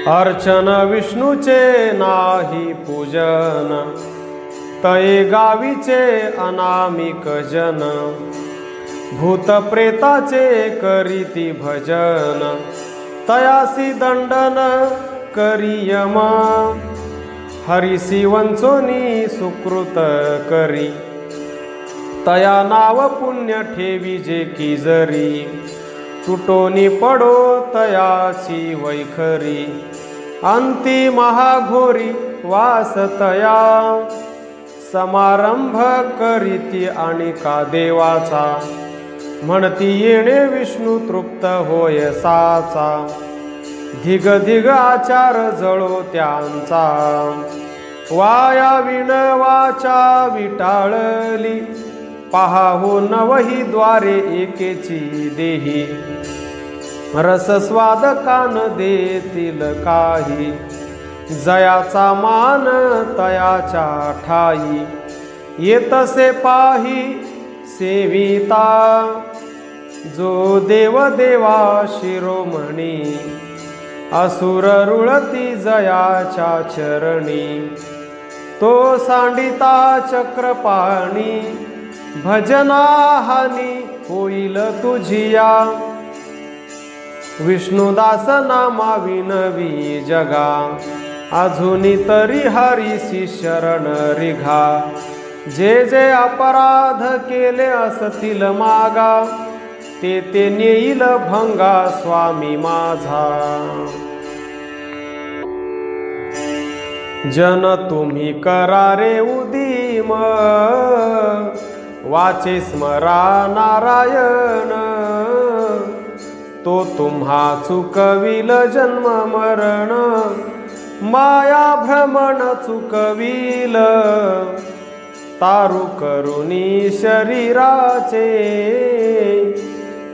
अर्चन विष्णूचे नाही पूजन, तये गावीचे अनामिक जन, भूत प्रेताचे करीती भजन, तयासी दंडन करियमा, हरिसी वंचोनी सुकृत करी, तया नाव पुण्य ठेवी जे की जरी, तुटोनी पडो तयाची वैखरी, अंती महाघोरी वासतया, समारंभ करीती आणि का देवाचा, म्हणती येणे विष्णू तृप्त होय साचा, धिग धिग आचार जळो त्यांचा, वाया विणवाचा विटाळली, पाहाहो नवही द्वारे एकेची देही, रसस्वाद कान देतील काही, जयाचा मान तयाच्या ठाई, येतसे पाही सेविता, जो देव देवा शिरोमणी, असुर रुळती जयाच्या चरणी, तो सांडिता चक्रपाणी, भजना हानी होईल तुझिया, विष्णुदास नामा विनवी जगा, अजूनी तरी हरीसी शरण रिघा, जे जे अपराध केले असतील मागा, ते ते नेईल भंगा स्वामी माझा, जन तुम्ही करारे उदीम, वाचे स्मरा नारायण, तो तुम्हा चुकविल जन्म मरण, माया भ्रमण चुकविल, तारु करुणी शरीराचे,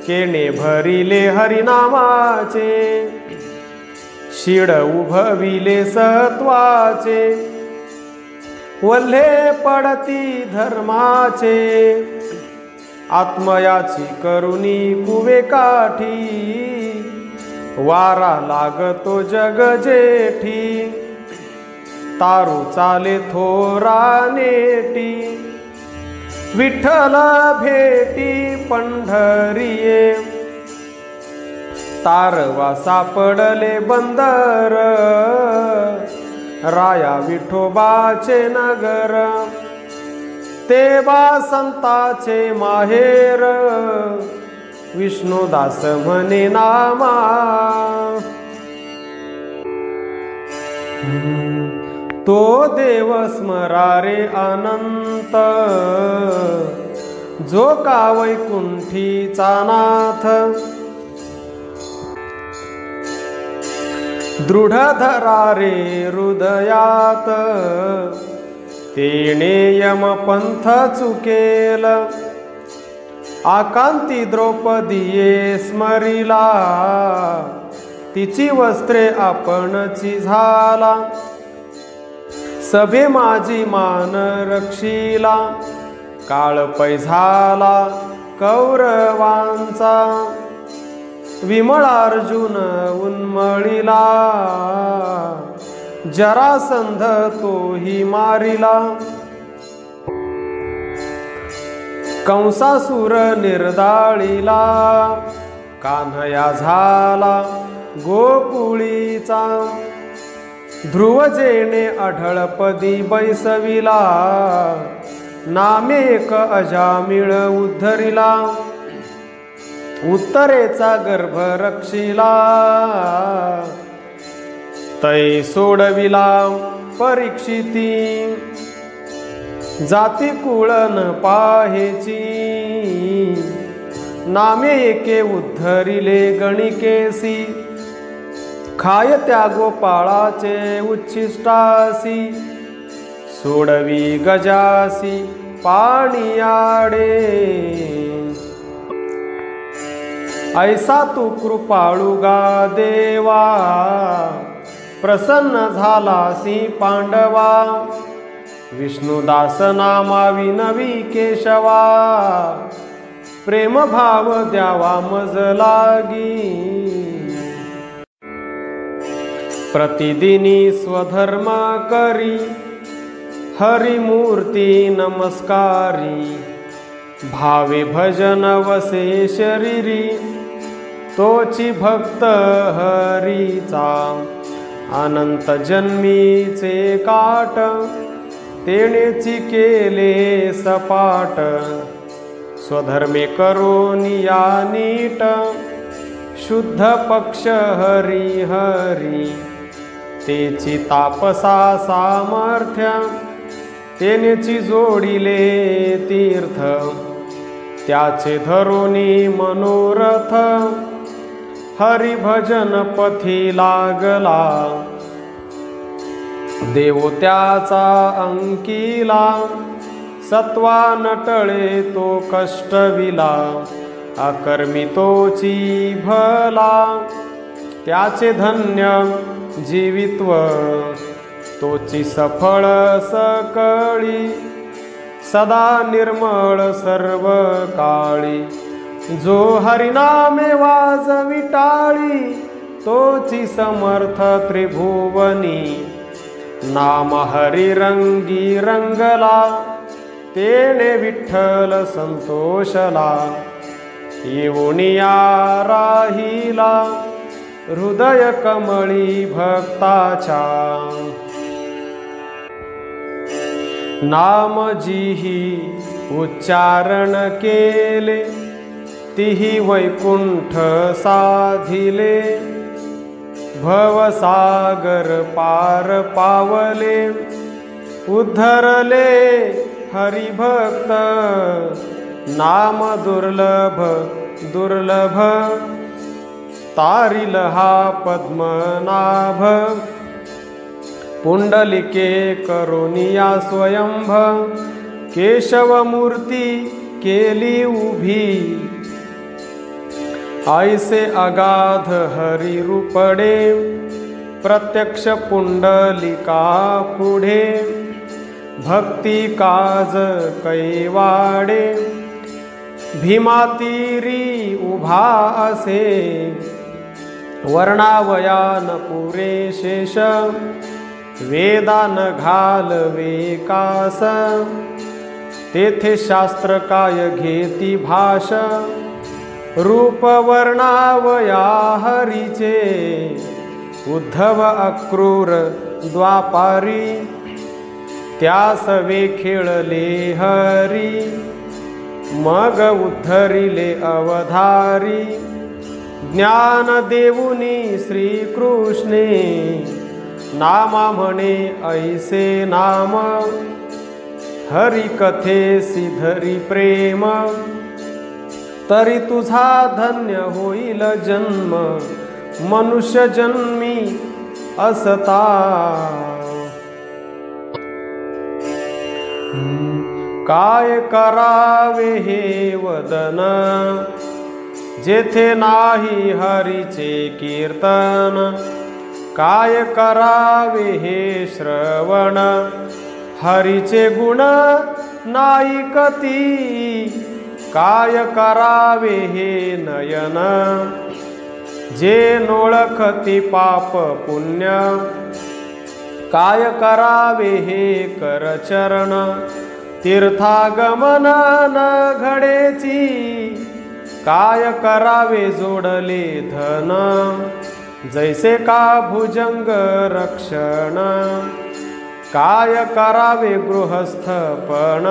केणे भरिले हरिनामाचे, शिड उभविले सत्वाचे, वल्हे पडती धर्माचे, आत्मयाची करुणी कुवे काठी, वारा लागतो जग जेठी, तारू चाले थोरा नेटी, विठ्ठल भेटी पंढरीये, तारवा सापडले बंदर, राया विठोबाचे नगर, ते बा संताचे माहेर, विष्णुदास म्हणे नामा, तो देव स्मरारे अनंत, जो का वैकुंठीचा नाथ, दृढ धरारे हृदयात, तेणे यम पंथ चुकेल, आकांती द्रौपदीये स्मरिला, तिची वस्त्रे आपणची झाला, सभे माझी मान रक्षिला, काळ पैझाला कौरवांचा, विमळार्जुन उन्मळिला, जरासंध तोही मारिला, कंसासुर निर्दाळिला, कान्हया झाला गोकुळीचा, ध्रुवजेने अढळपदी बैसविला, नामेक अजामिळ उद्धरिला, उत्तरेचा गर्भ रक्षिला, तै सोडविला परीक्षिती, जाती कुळ न पाहेची, नामे एके उद्धरिले गणिकेसी, खाय त्या गोपाळाचे उच्छिष्टासी, सोडवी गजासी पाणियाडे, ऐसा तू कृपाळू गा देवा, प्रसन्न झालासी पांडवा, विष्णुदास नामा विनवी केशवा, प्रेम भाव द्यावा मज लागी, प्रतिदिनी स्वधर्म करी हरिमूर्ती नमस्कारी भावे भजन वसे शरीरी तोची भक्त हरीचा अनंत जन्मीचे काट तेनेची केले सपाट स्वधर्मे करोनिया नीट शुद्ध पक्ष हरी हरी तेची तापसा सामर्थ्य तेनेची जोडिले तीर्थ त्याचे धरोनी मनोरथ हरिभजन पथी लागला देव त्याचा अंकिला सत्वा नटळे तो कष्टविला अकर्मी तोची भला त्याचे धन्य जीवित्व तोची सफळ सकळी सदा निर्मळ सर्व काळी जो हरिनामे वाजवी टाळी तोची समर्थ त्रिभुवनी नाम हरी रंगी रंगला तेने विठ्ठल संतोषला येऊनिया राहिला हृदय कमळी भक्ताच्या नाम जिही उच्चारण केले तिही वैकुंठ साधिले भवसागर पार पावले उद्धरले हरिभक्त नाम दुर्लभ दुर्लभ तारिल हा पद्मनाभ पुंडलिके करुनिया स्वयंभ केशवमूर्ती केली उभी ऐसे अगाध हरी रूपडे प्रत्यक्ष पुंडलिका पुढे भक्ती काज कैवाडे भीमातीरी उभा असे वर्णावयान पुरे शेष वेदान घालवे कास तेथे शास्त्र काय घेती भाष रूप वर्णावया हरीचे उद्धव अक्रूर द्वापारी त्यास वे खेळले हरी मग उद्धरिले अवधारी ज्ञान देऊनी श्रीकृष्णे नामा म्हणे ऐसे नाम हरी कथेसी धरी प्रेम तरी तुझा धन्य होईल जन्म मनुष्य जन्मी असता काय करावे हे वदन जेथे नाही हरीचे कीर्तन काय करावे हे श्रवण हरीचे गुण नाही कती काय करावे हे नयन जे नोळखती पाप पुण्य काय करावे हे करचरण तीर्थागमन न घडेची काय करावे जोडले धन जैसे का भुजंग रक्षण काय करावे गृहस्थपण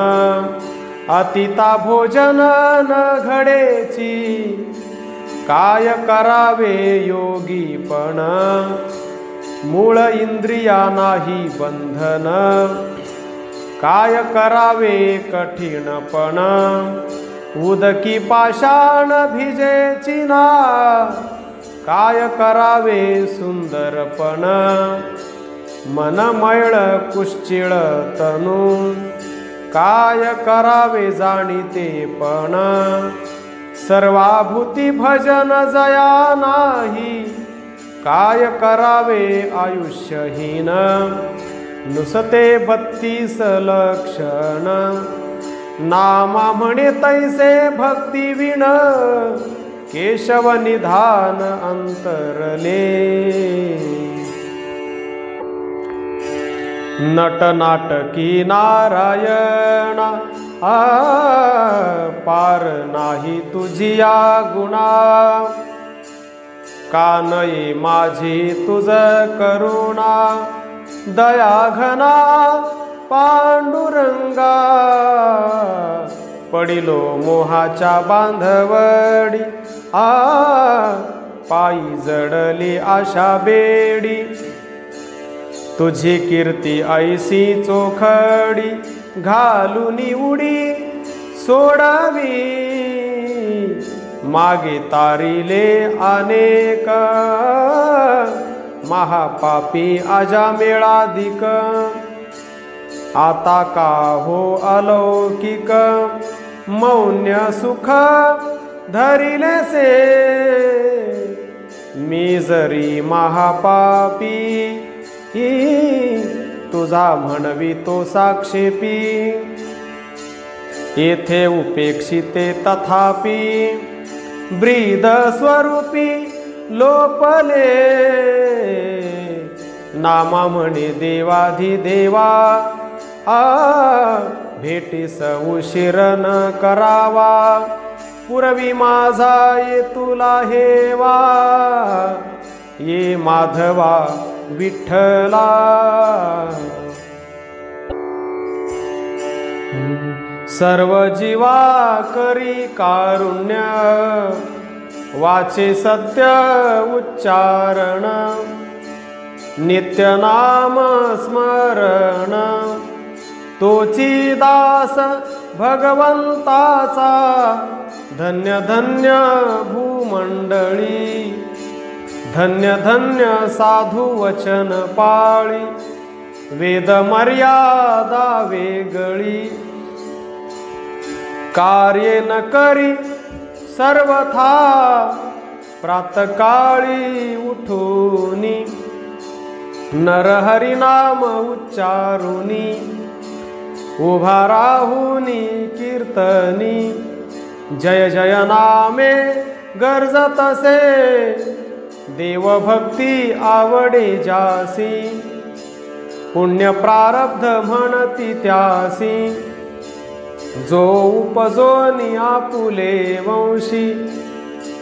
अतिता भोजन न घडेची काय करावे योगीपण मूळ इंद्रिया नाही बंधन काय करावे कठीणपण उदकी पाषाण भिजेची ना काय करावे सुंदरपण मन मैळ कुश्चिळ तनु काय करावे जाणीते पण सर्वाभूती भजन जया नाही काय करावे आयुष्यहीन नुसते 32 लक्षण नामा म्हणे तैसे भक्ती विण केशव निधान अंतरले। नटनाटकी नारायणा पार नाही तुझी या गुणा कानये माझी तुझ करुणा दया घना पांडुरंगा पडिलो मोहाच्या बांधवडी पायी जडली आशा बेडी तुझी कीर्ती ऐसी चोखडी घालूनी उडी सोडावी मागे तारिले अनेक महापापी अजामेळाधिक आता का हो अलौकिक मौन्य सुख धरिले से मी जरी महापापी तुझा म्हणवी तो साक्षेपी येथे उपेक्षिते तथापि ब्रीद स्वरूपी लोपले नामा म्हणे देवाधिदेवा भेटीस उशीर न करावा पुरवी माझा ये तुला हेवा ये माधवा विठ्ठला सर्व जीवा करी कारुण्य वाचे सत्य उच्चारण नित्य नाम स्मरण तोची दास भगवंताचा धन्य धन्य भूमंडळी धन्य धन्य साधू वचन पाळी वेद मर्यादा वेगळी कार्ये न करी सर्वथा प्रातकाळी उठूनी नरहरी नाम उच्चारुनी उभा राहुनी कीर्तनी जय जय नामे गरजतसे देवभक्ती आवडे जासी पुण्य प्रारब्ध म्हणती त्यासी जो उपजोनी आपुले वंशी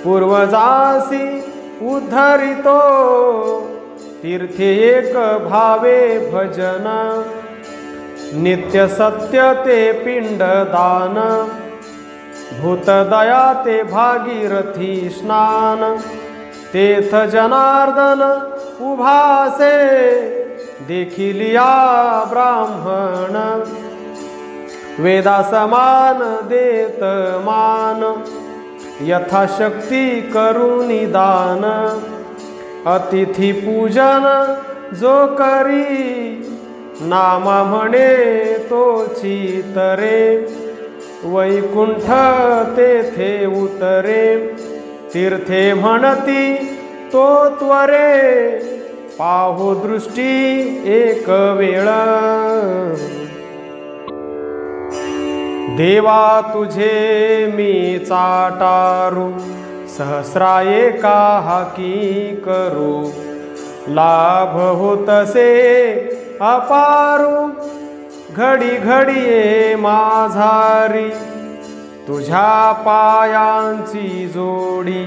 पूर्वजासी उद्धरितो तीर्थे एक भावे भजन नित्य सत्य ते पिंडदान भूतदया ते भागीरथी स्नान तेथ जनार्दन उभासे देखिलिया ब्राह्मण वेदा समान देत मान यथाशक्ती करुनी दान अतिथी पूजन जो करी नामा म्हणे तोची तरे वैकुंठ तेथे उतरे तीर्थे म्हणती तो त्वरे पाहू दृष्टी एक वेळ देवा तुझे मी चाटारू सहस्रा एका हाकी करू लाभ होतसे अपारू घडी घडीये माझारी तुझ्या पायांची जोडी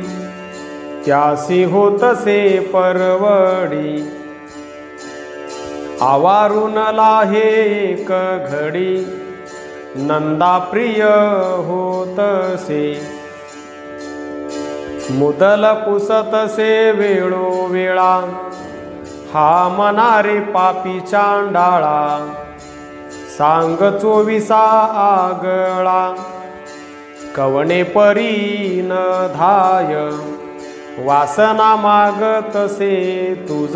त्यासी होतसे परवडी आवारून लाहे एक घडी नंदा प्रिय होतसे मुदल पुसतसे वेळोवेळा हा मनारे पापी चांडाळा सांग 24 आगळा कवणे परी न धाय वासना मागतसे तुझ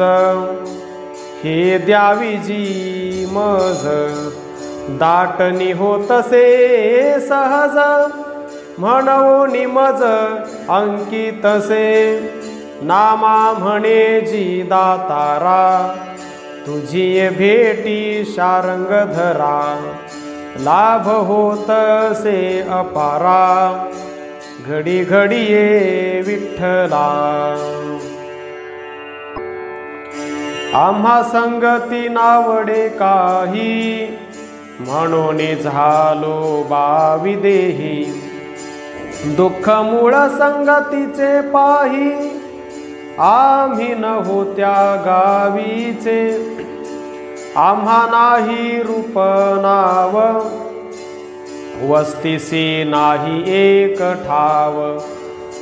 हे द्यावी जी मज दाटणी होतसे सहज म्हणून मज अंकितसे नामा म्हणे जी दातारा तुझी भेटी शारंग धरा लाभ होतसे अपारा घडी घडीये विठ्ठला आम्हा संगती नावडे काही, म्हणून झालो बाविदेही। दुःख मूळ संगतीचे पाही, आम्ही न होत्या गावीचे। आम्हा नाही रूप नाव, वस्तीसी नाही एक ठाव।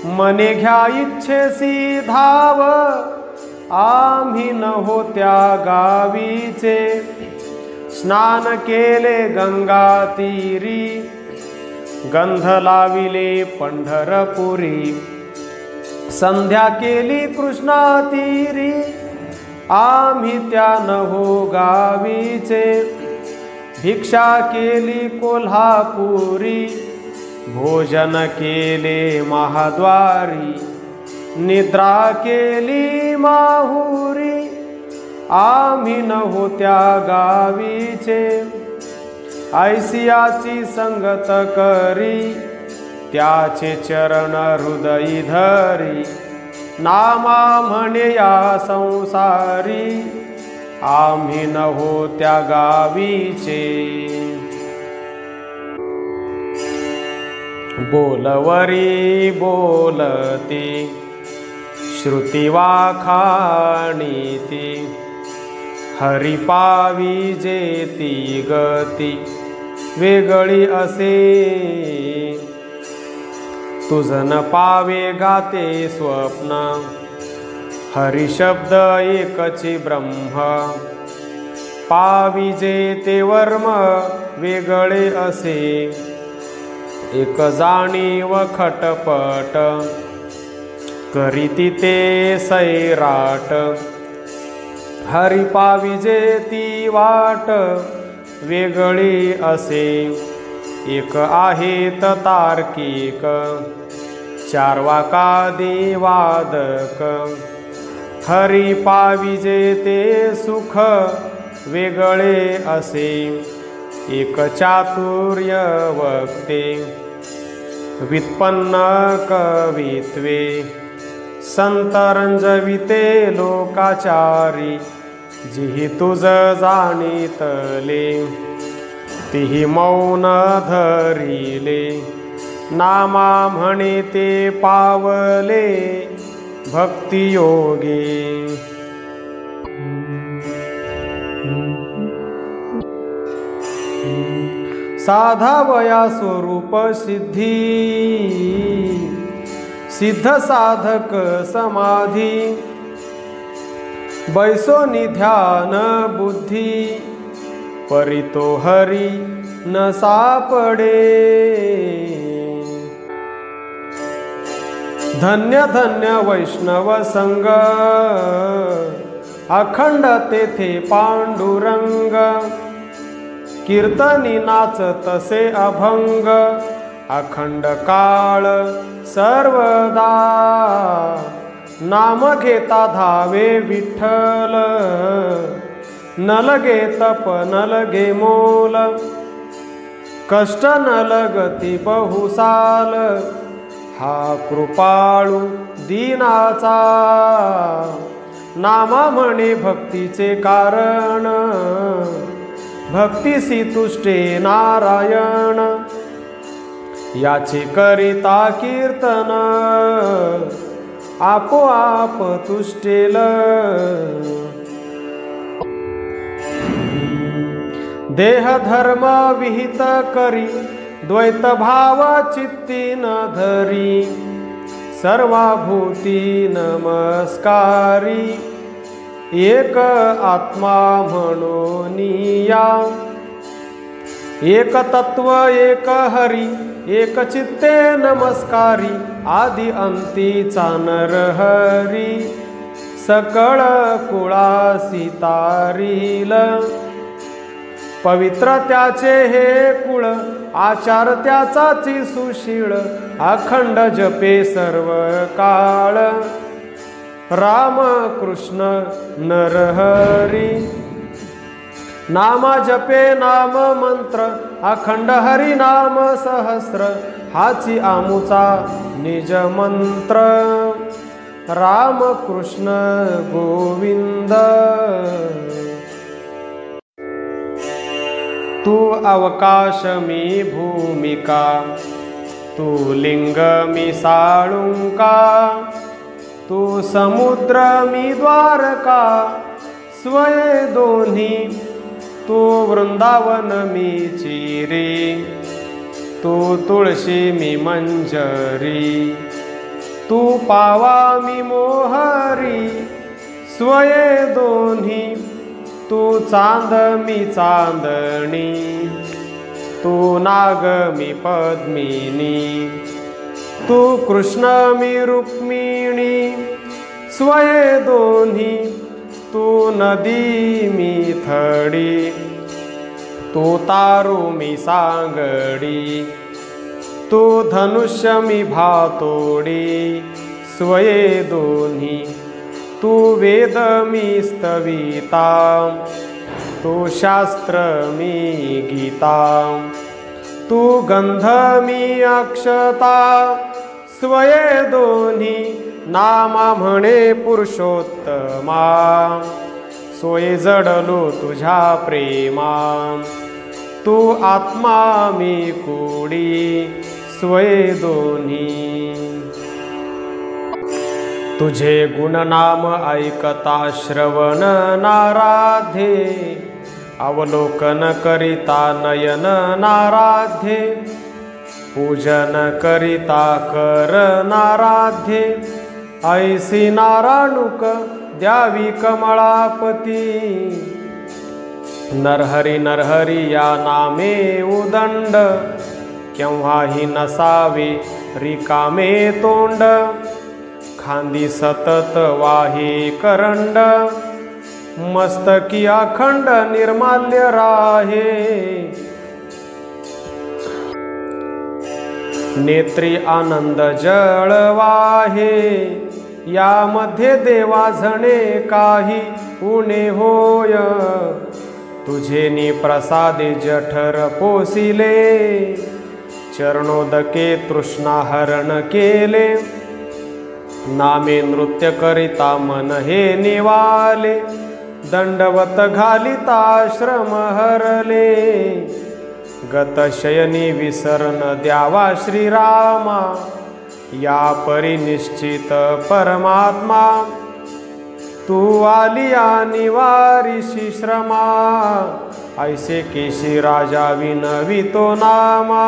मने घ्या इच्छेसी धाव, आम्ही न होत्या गावीचे। स्नान केले गंगा तीरी, गंध लाविले पंढरपुरी। संध्या केली कृष्णा तीरी, आम्ही त्या न हो गावीचे। भिक्षा केली कोल्हापुरी, भोजन केले महाद्वारी। निद्रा केली माहुरी, आम्ही न होत्या गावीचे। ऐसियाची संगत करी, त्याचे चरण हृदयी धरी। नामा म्हणे या संसारी, आम्ही न होत्या गावीचे। बोलवरी बोलती, श्रुती वाखाणीती। हरी पाविजेती गती, वेगळी असे। तुझन पावे गाते स्वप्न, हरी शब्द एकची ब्रह्म। पाविजेते वर्म वेगळे असे, एक जाणीव खटपट। करीती ते सैराट, हरी पाविजेती वाट वेगळी असे। एक आहेत तार्किक, चार वाकादी वादक। हरी पाविजेते सुख वेगळे असे, एक चातुर्य वक्ते। व्युत्पन्न कवित्वे, संत रंजविते लोकाचारी। जिहि तुझ जाणीतले, तिहि मौन धरिले। नामा म्हणे ते पावले, भक्तियोगे। साधावया स्वरूप सिद्धी, सिद्ध साधक समाधी। बैसोनी ध्यान बुद्धी, परितो हरी न सापडे। धन्य धन्य वैष्णव संग, अखंड तेथे पांडुरंग। कीर्तनी नाचतसे अभंग, अखंड काळ सर्वदा। नाम घेता धावे विठ्ठल, न लगे तप न लगे मोल। कष्ट न लगती बहुसाल, हा कृपाळू दीनाचा। नामा म्हणे भक्तीचे कारण, भक्तिसी तुष्टे नारायण। याचे करिता कीर्तन, आपोआप तुष्टेल। देह धर्म विहित करी, द्वैत भाव चित्ती न धरी। सर्वाभूती नमस्कारी, एक आत्मा म्हणोनिया। एक तत्व एक हरी, एक चित्ते नमस्कारी। आदि अंतीचा नरहरी, सकळ कुळासी तारील। पवित्र त्याचे हे कुळ, आचार त्याचाची सुशीळ। अखंड जपे सर्व काळ, राम कृष्ण नरहरी। नामा जपे नाम मंत्र, अखंड हरी नाम सहस्र। हाची आमुचा निज मंत्र, राम कृष्ण गोविंद। तू अवकाश मी भूमिका, तू लिंग मी साळुंका, तू समुद्र मी द्वारका, स्वये दोन्ही तू वृंदावन मी चिरी, तू तुळशी मी मंजरी, तू पावा मी मोहरी, स्वये दोन्ही तू चांद मी चांदणी, तू नाग मी पद्मिनी, तू कृष्ण मी रुक्मिणी, स्वये दोन्ही तू नदी मी थडी, तू तारू मी सांगडी, तू धनुष्य मी भातोडी, स्वये दोन्ही तू वेद मी स्तविता, तू शास्त्र मी गीता, तू गंध मी अक्षता, स्वये दोन्ही नामा म्हणे पुरुषोत्तमा, सोये जडलो तुझ्या प्रेमा, तू आत्मा मी कुडी, स्वये दोन्ही तुझे गुणनाम ऐकता श्रवण नाराध्ये, अवलोकन करिता नयन नाराध्ये, पूजन करिता कर नाराध्ये, ऐसी नाराणुक द्यावी कमळापती, नरहरी नरहरी या नामे उदंड, केव्हाही नसावे रिकामे तोंड, खांदी सतत वाहे करंड, मस्तकी अखंड निर्माल्य राहे, नेत्री आनंद जळवाहे, यामध्ये देवा झणे काही उणे होय, तुझे नि प्रसादे जठर पोसिले, चरणोदके तृष्णा हरण केले, नामे नृत्य करिता मन हे निवाले, दंडवत घालिता श्रम हरले, गतशयनी विसरण द्यावा श्रीरामा, या परिनिश्चित परमात्मा, तू आलिया निवारिशी श्रमा, ऐसे केशी राजा विनवितो नामा,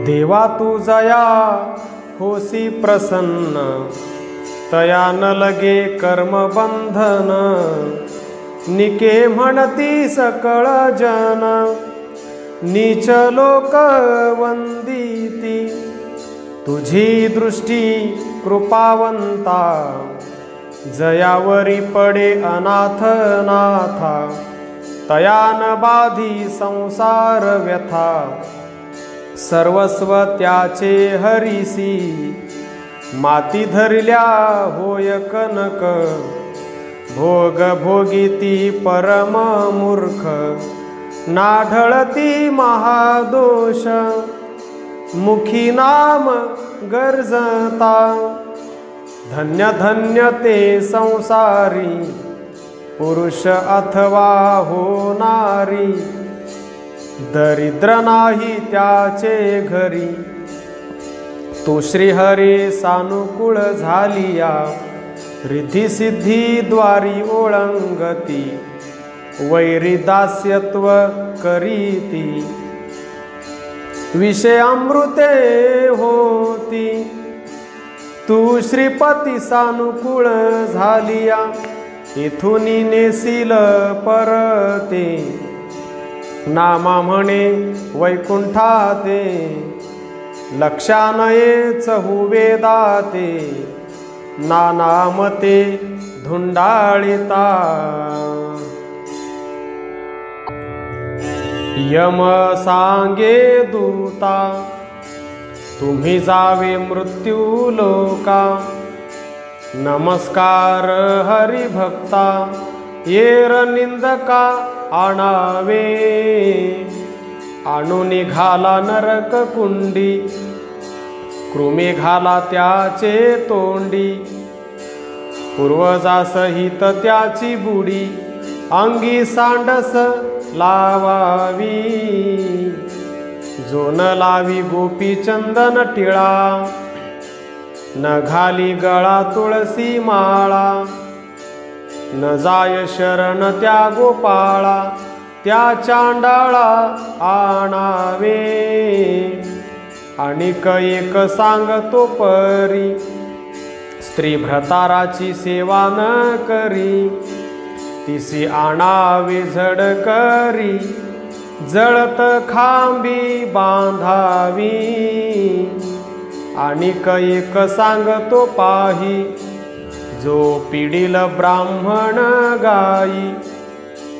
देवा तू जया होसी प्रसन्न, तया न लगे कर्मबंधन, निके म्हणती सकळ जन, नीच लोक वंदिती, तुझी दृष्टी कृपावंता, जयावरी पडे अनाथ नाथा, तयान बाधी संसार व्यथा, सर्वस्व त्याचे हरिसी, माती धरल्या होय कनक, भोग भोगिती परम मूर्ख, नाढळती महादोष, मुखी नाम गर्जता, धन्य धन्य ते संसारी, पुरुष अथवा होणारी, दरिद्र नाही त्याचे घरी, तू श्रीहरी सानुकूळ झालिया, रिद्धी सिद्धी द्वारी ओळंगती, वैरी दास्यत्व करीती, विषय अमृते होती, तू श्रीपती सानुकूळ झालिया, इथुनी नेसील परते, नामा म्हणे वैकुंठाते, लक्षानयेच हुवेदाते, नानामते धुंडाळिता, यम सांगे दूता, तुम्ही जावे मृत्यू लोका, नमस्कार हरिभक्ता, येर निंदका आणावे, आणू निघाला नरक कुंडी, कृमी घाला त्याचे तोंडी, पूर्वजासहित त्याची बुडी, अंगी सांडस लावावी, जो न लावी गोपी चंदन टिळा, न घाली गळा तुळसी माळा, न जाय शरण त्या गोपाळा, त्या चांडाळा आणावे, आणिक एक सांगतो परी, स्त्री भ्रताराची सेवा न करी, तिसी आणावे झड करी, जळत खांबी बांधावी, आणिक एक सांगतो पाही, जो पिडील ब्राह्मण गाई,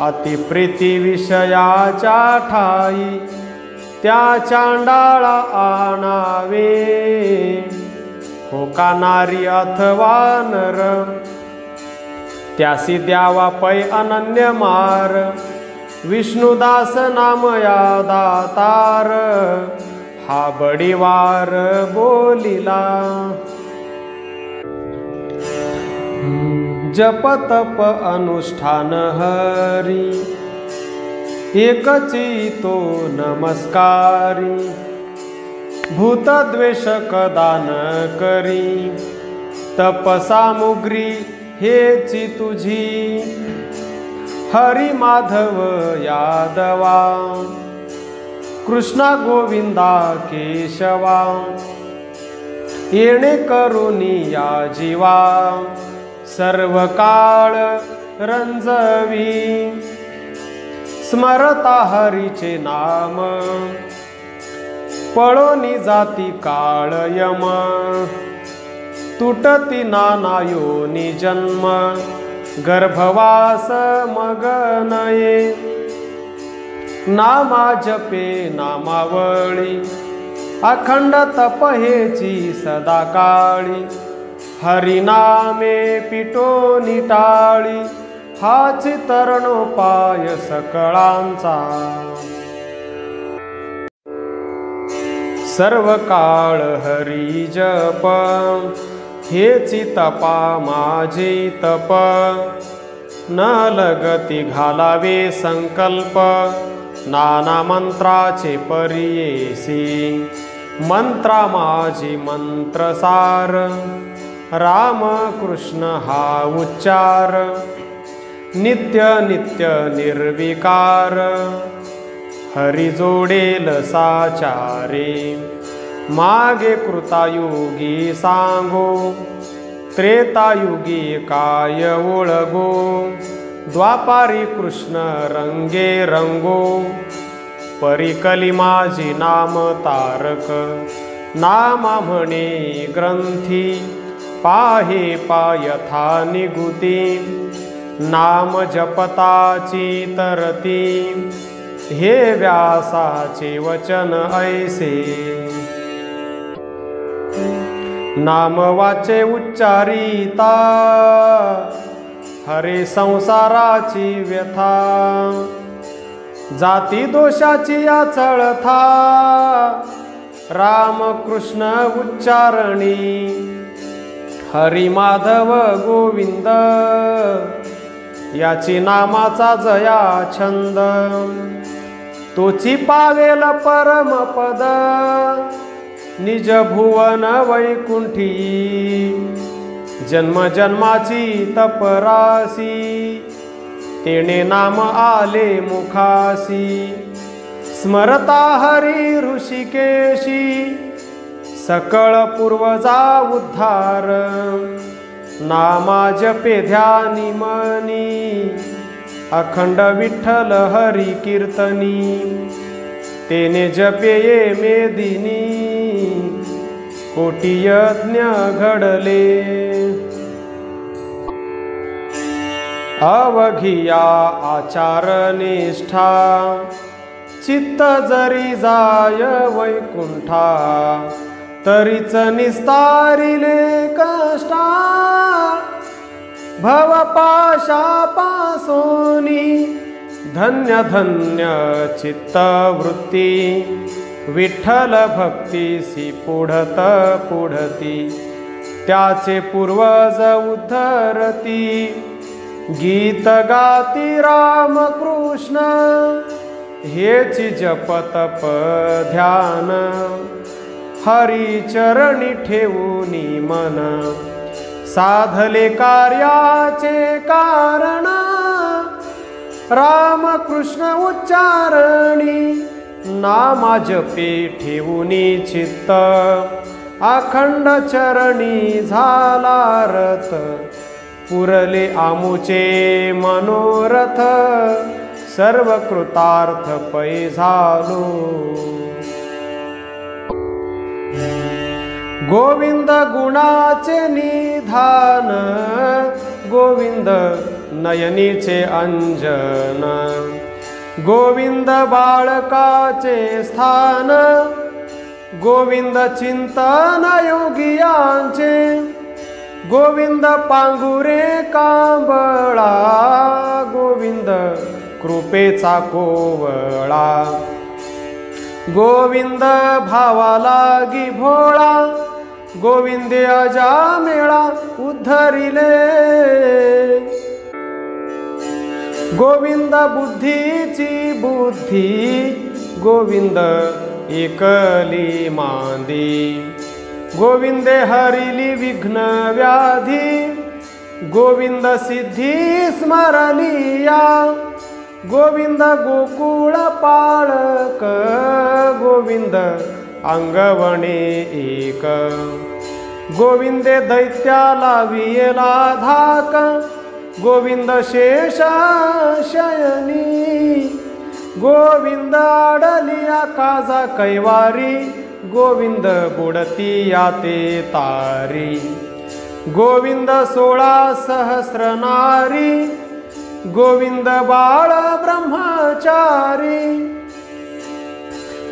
अतिप्रीती विषयाच्या ठाई, त्या चांडाळा आणावे, हो का नारी अथवा नर, त्यासी द्यावा पै अनन्य मार, विष्णुदास नाम या दातार, हा बडीवार बोलिला. जप तप अनुष्ठान हरी, एकची तो नमस्कारी, भूत द्वेष कदा न करी, तप सामुग्री हेची तुझी, हरी माधव यादवा, कृष्णा गोविंदा केशवा, येणे करुणी या जीवा, सर्व काळ रंजवी, स्मरता हरीचे नाम, पळोनी जाती काळ यम, तुटती नाना योनी जन्म, गर्भवास मग नये, नामा जपे नामावळी, अखंड तप हेची सदा काळी, हरिनामे पिटो निटाळी, हाची तरणोपाय सकळांचा, सर्व काळ हरी जप, हेची तपा माझे तप, न लगती घालावे संकल्प, नाना मंत्राचे परियेसी, मंत्रा माझी मंत्रसार, राम कृष्ण हा उच्चार, नित्य नित्य निर्विकार, हरी जोडेल साचारे, मागे कृतायुगी सांगो, त्रेतायुगी काय ओळगो, द्वापारी कृष्ण रंगे रंगो, परिकली माझी नाम तारक, नामा म्हणे ग्रंथी, पाहे पायथा निगुती, नाम जपताची तरती, हे व्यासाचे वचन ऐसे, नाम वाचे उच्चारिता, हरे संसाराची व्यथा, जाती दोषाची आचळथा, राम कृष्ण उच्चारणी, हरी माधव गोविंद, याची नामाचा जया छंद, तोची पावेल परमपद, निज भुवन वैकुंठी, जन्म जन्माची तपरासी, तेणे नाम आले मुखासी, स्मरता हरी ऋषिकेशी, सकळ पूर्वजा उद्धार, नामा जपे ध्यानी मनी, अखंड विठ्ठल हरी कीर्तनी, तेने जपे ये मेदिनी, कोटी यज्ञ घडले, अवघिया आचार निष्ठा, चित्त जरी जाय वैकुंठा, तरीच निस्तारिले कष्टा, भवपाशापासोनी, धन्य धन्य चित्तवृत्ती, विठ्ठल भक्तीसी पुढत पुढती, त्याचे पूर्वज उद्धरती। गीत गाती राम कृष्ण, हेची जपतप ध्यान। हरी चरणी ठेवूनी मन, साधले कार्याचे कारण। राम कृष्ण उच्चारणी, नामा जपे ठेवूनी चित्त। अखंड चरणी झाला रथ, पुरले आमुचे मनोरथ। सर्व कृतार्थ पै झालो। गोविंद गुणाचे निधान, गोविंद नयनीचे अंजन। गोविंद बाळकाचे स्थान, गोविंद चिंतन योगियांचे। गोविंद पांगुरे कांबळा, गोविंद कृपेचा कोवळा। गोविंद भावालागी भोळा, गोविंदे अजामेळा उद्धरिले। गोविंद बुद्धीची बुद्धी, गोविंद एकली मांदी। गोविंदे हरिली विघ्न व्याधी, गोविंद सिद्धी स्मरलिया। गोविंद गोकुळ पाळक, गोविंद अंगवणे एक। गोविंदे दैत्याला वियला धाक, गोविंद शेष शयनी। गोविंद आडली आकाजा कैवारी, गोविंद बुडती याते तारी। गोविंद 16 सहस्र नारी, गोविंद बाळ ब्रह्मचारी।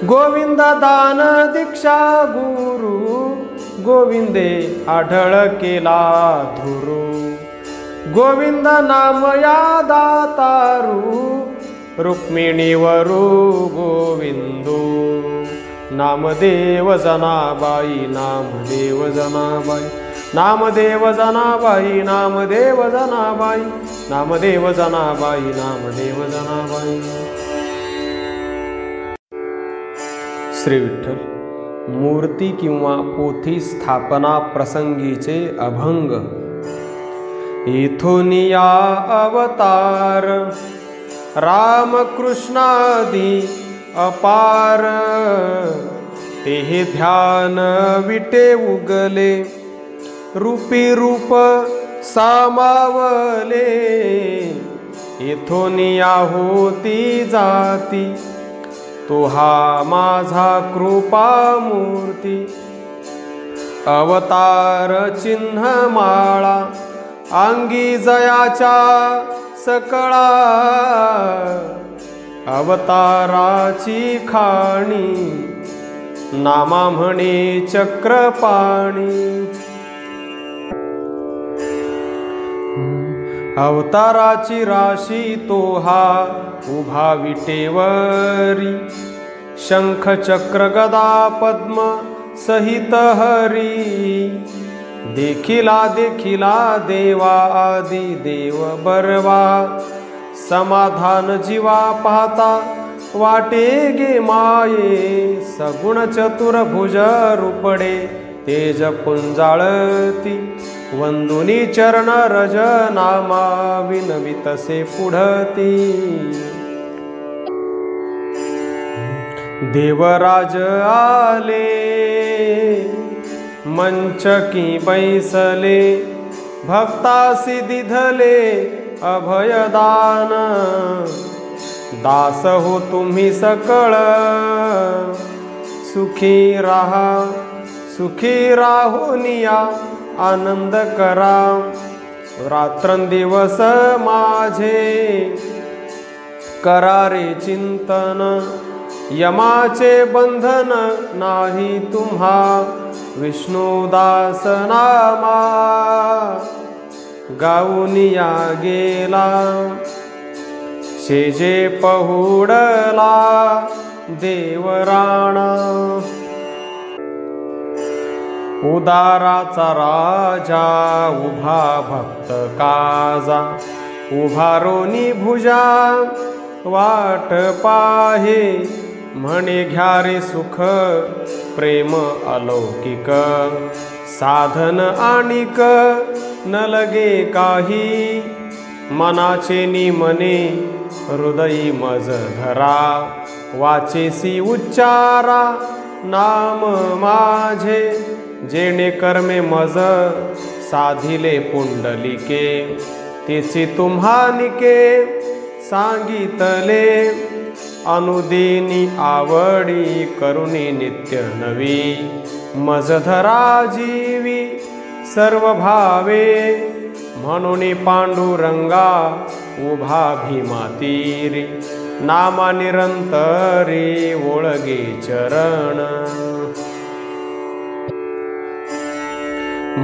गोविंद दान दीक्षा गुरु, गोविंदे आढळ केला धुरू। गोविंद नाम या दातारू, रुक्मिणीवरू गोविंदू। नामदेव जनाबाई, नामदेव जनाबाई, नामदेव जनाबाई, नामदेव जनाबाई, नामदेव जनाबाई, नामदेव जनाबाई। श्री विठ्ठल मूर्ती किंवा पोथी स्थापना प्रसंगीचे अभंग। इथुनिया अवतार, रामकृष्णादी अपार। तेहे ध्यान विटे उगले, रूपी रूप सामावले। इथुनिया होती जाती, तो हा माझा कृपा मूर्ती। अवतार चिन्ह माळा, अंगी जयाच्या सकळा। अवताराची खाणी, नामा म्हणे चक्रपाणी। अवताराची राशी तो हा उभा विटेवरी। शंख चक्र गदा पद्म सहित हरी। देखिला देखिला देवा आदि देव बरवा। समाधान जीवा पाहता वाटे गे माये। सगुण चतुर्भुज रूपडे तेज पुंजाळती। वंदुनी चरण रज नामा विनवितसे पुढती। देवराज आले मंचकी बैसले। भक्तासी दिधले अभयदान। दास हो तुम्ही सकळ सुखी राहा। सुखी राहुनिया आनंद करा। रात्रंदिवस माझे करारे चिंतन। यमाचे बंधन नाही तुम्हा। विष्णुदास नामा गाऊनिया गेला। शेजे पहुडला देवराणा उदाराचा राजा उभा भक्त काजा उभारोनी भुजा वाट पाहे म्हणे घ्या रे सुख प्रेम अलौकिक साधन आणिक न लगे काही मनाचे निमने हृदयी मज धरा वाचेसी उच्चारा नाम माझे जेणे कर्मे मज साधिले पुंडलिके तेची तुम्हानिके सांगितले अनुदिनी आवडी करुणी नित्य नवी मज धरा जीवी सर्व भावे म्हणून पांडुरंगा उभा भीमा तीरी नामा निरंतरी ओळगे चरण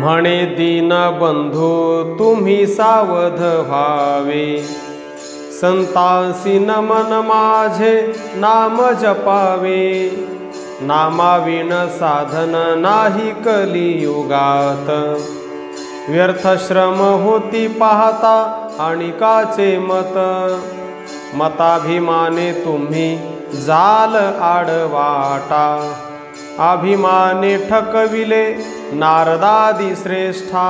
म्हणे दीनबंधू तुम्ही सावध व्हावे संतांसी नमन माझे नाम जपावे नामाविण साधन नाही कलियुगात व्यर्थ श्रम होती पाहता आणि काचे मत मताभिमाने तुम्ही जाल आडवाटा अभिमाने ठकविले नारदादी श्रेष्ठा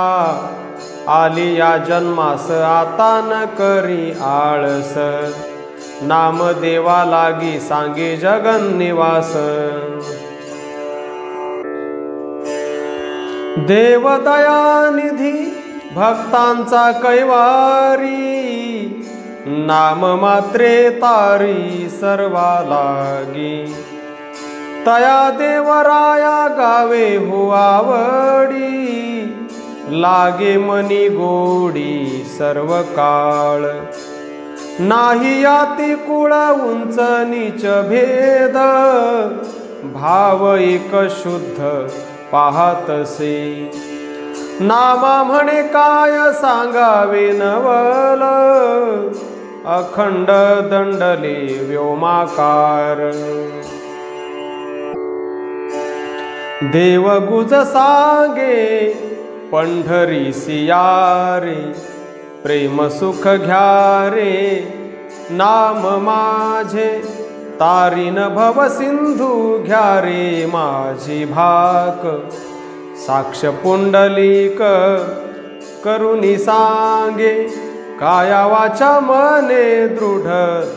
आली या जन्मास आता न करी आळस नाम देवा लागी सांगे जगन्निवास देवदयानिधी भक्तांचा कैवारी नाम मात्रे तारी सर्वा लागी तया देवराया गावे हो आवडी लागे मनी गोडी सर्व काळ नाही याती कुळ उंच नीच भेद भाव एक शुद्ध पाहतसे नामा म्हणे काय सांगावे नवल अखंड दंडले व्योमाकार देवगुज सांगे पंढरी सियारे प्रेम सुख घ्या रे नाम माझे तारीन भव सिंधू घ्या रे माझी भाक साक्ष पुंडलिक करुणी सांगे काया वाचा मने दृढ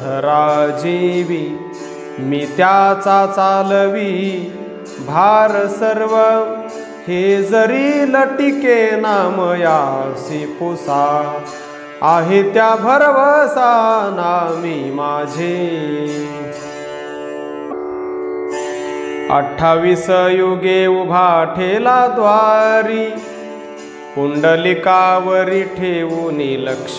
धरा जीवी मी त्याचा चालवी भार सर्व हे जरी लटिके नाम यासी पुसा आहे त्या भरवसा नामी माझे 28 युगे उभा ठेला द्वारी पुंडलिकावरी ठेवूनी लक्ष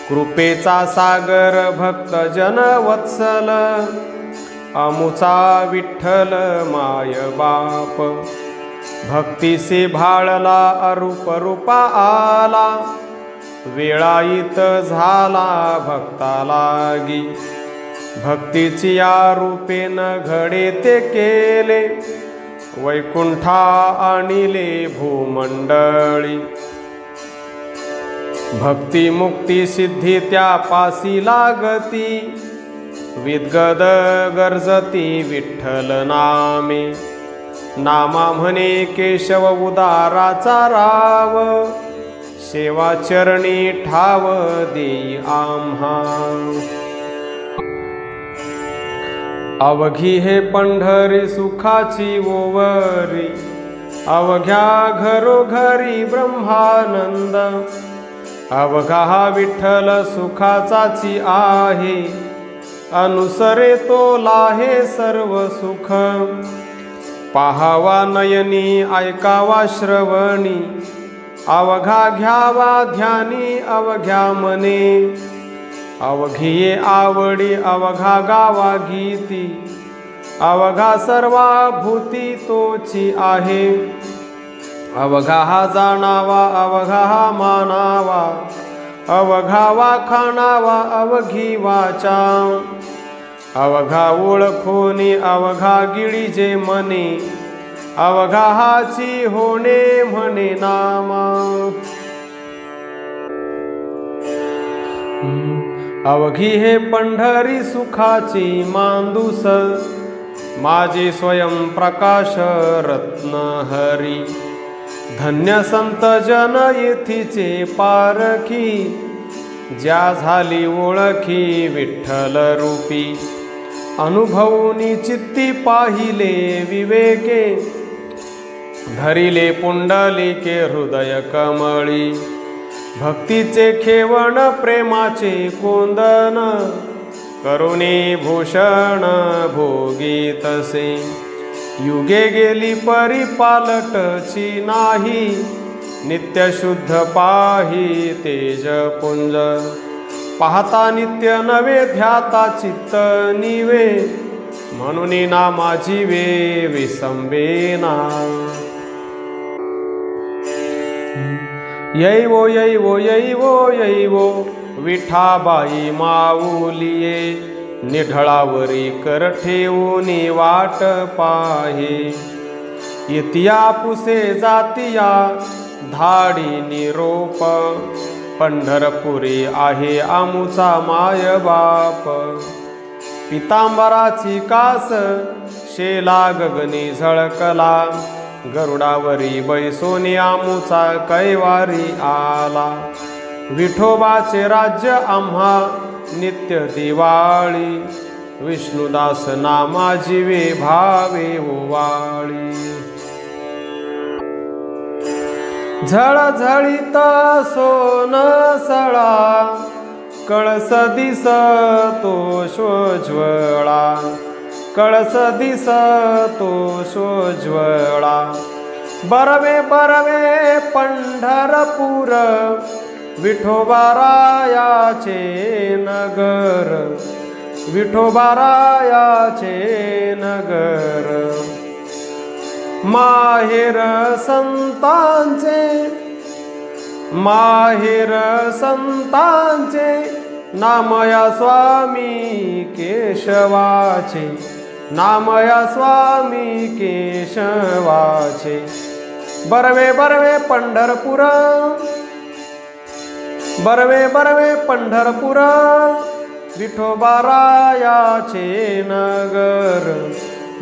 कृपेचा सागर भक्त जन वत्सल अमुचा विठ्ठल माय बाप भक्तीसे भाळला अरूप रूपा आला वेळाईत झाला भक्ता लागी भक्तीची या रूपेन घडे ते केले वैकुंठा आणिले भूमंडळी भक्ती मुक्ती सिद्धी त्या पासी लागती विद्गद गर्जती विठ्ठल नामे नामा म्हणे केशव उदाराचा राव सेवा चरणी ठाव देई आम्हा अवघी हे पंढरी सुखाची ओवरी अवघ्या घरोघरी ब्रह्मानंद अवघा हा विठ्ठल सुखाचाची आहे अनुसरे तो लाहे सर्व सुख पाहावा नयनी ऐकावा श्रवणी अवघा घ्यावा ध्यानी अवघ्या मने अवघिये आवडी अवघा गावा गीती अवघा सर्वा भूती तोची आहे अवघा हा जाणावा अवघा हा मानावा अवघा वा खाणावा अवघी वाचा अवघा ओळखोनी अवघा गिळीजे मने, अवघा हाची होणे म्हणे नामा। अवघी हे पंढरी सुखाची मांदूस, माझे स्वयं प्रकाश रत्न हरी। धन्य संत जन येथीचे पारखी, ज्या झाली ओळखी विठ्ठल रूपी। अनुभवूनी चित्ती पाहिले विवेके, धरिले पुंडलिके हृदय कमळी। भक्तीचे खेवण प्रेमाचे कोंदन, करुणी भूषण भोगी तसे। युगे गेली परी पालटची नाही, नित्य शुद्ध पाही तेज पुंज। पाहता नित्य नवे ध्याता चित्त निवे, म्हणून नामा जीवे विसंबेना। यैवो यैवो यैवो यैवो विठाबाई माऊलिये, निढळावरी कर ठेवूनी वाट पाहे। इतिया पुसे जातिया धाडी निरोप, पंढरपुरी आहे आमुचा माय बाप। पितांबराची कास शेला गगनी झळकला, गरुडावरी बैसोनी आमुचा कैवारी आला। विठोबाचे राज्य आम्हा नित्य दिवाळी, विष्णुदास नामा जीवे भावे ओवाळी। झळझळीत सोन सळा, कळस दिसतो सोज्वळा, कळस दिसतो सोज्वळा। बरवे बरवे पंढरपूर, विठोबारायाचे नगर, विठोबारायाचे नगर। माहेर संतांचे, माहेर संतांचे, नामया स्वामी केशवाचे, नामया स्वामी केशवाचे। बरवे बरवे पंढरपूर, बरवे बरवे पंढरपूर, विठोबारायाचे नगर,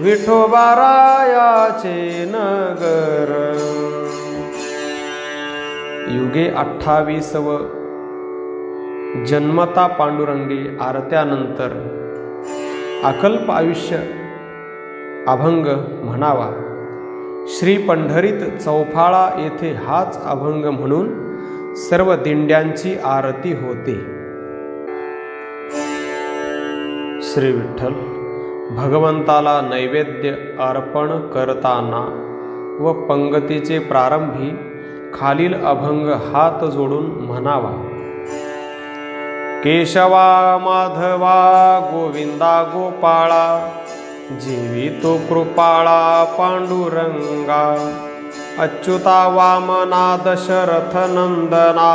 विठोबारायाचे नगर। युगे 28व जन्मता पांडुरंगी आरत्यानंतर अकल्प आयुष्य अभंग म्हणावा। श्री पंढरीत चौफाळा येथे हाच अभंग म्हणून सर्व दिंड्यांची आरती होते। श्री विठ्ठल भगवंताला नैवेद्य अर्पण करताना व पंगतीचे प्रारंभी खालील अभंग हात जोडून म्हणावा। केशवा माधवा गोविंदा गोपाळा, जीवितो कृपाळा पांडुरंगा। अच्युता वामना दशरथ नंदना,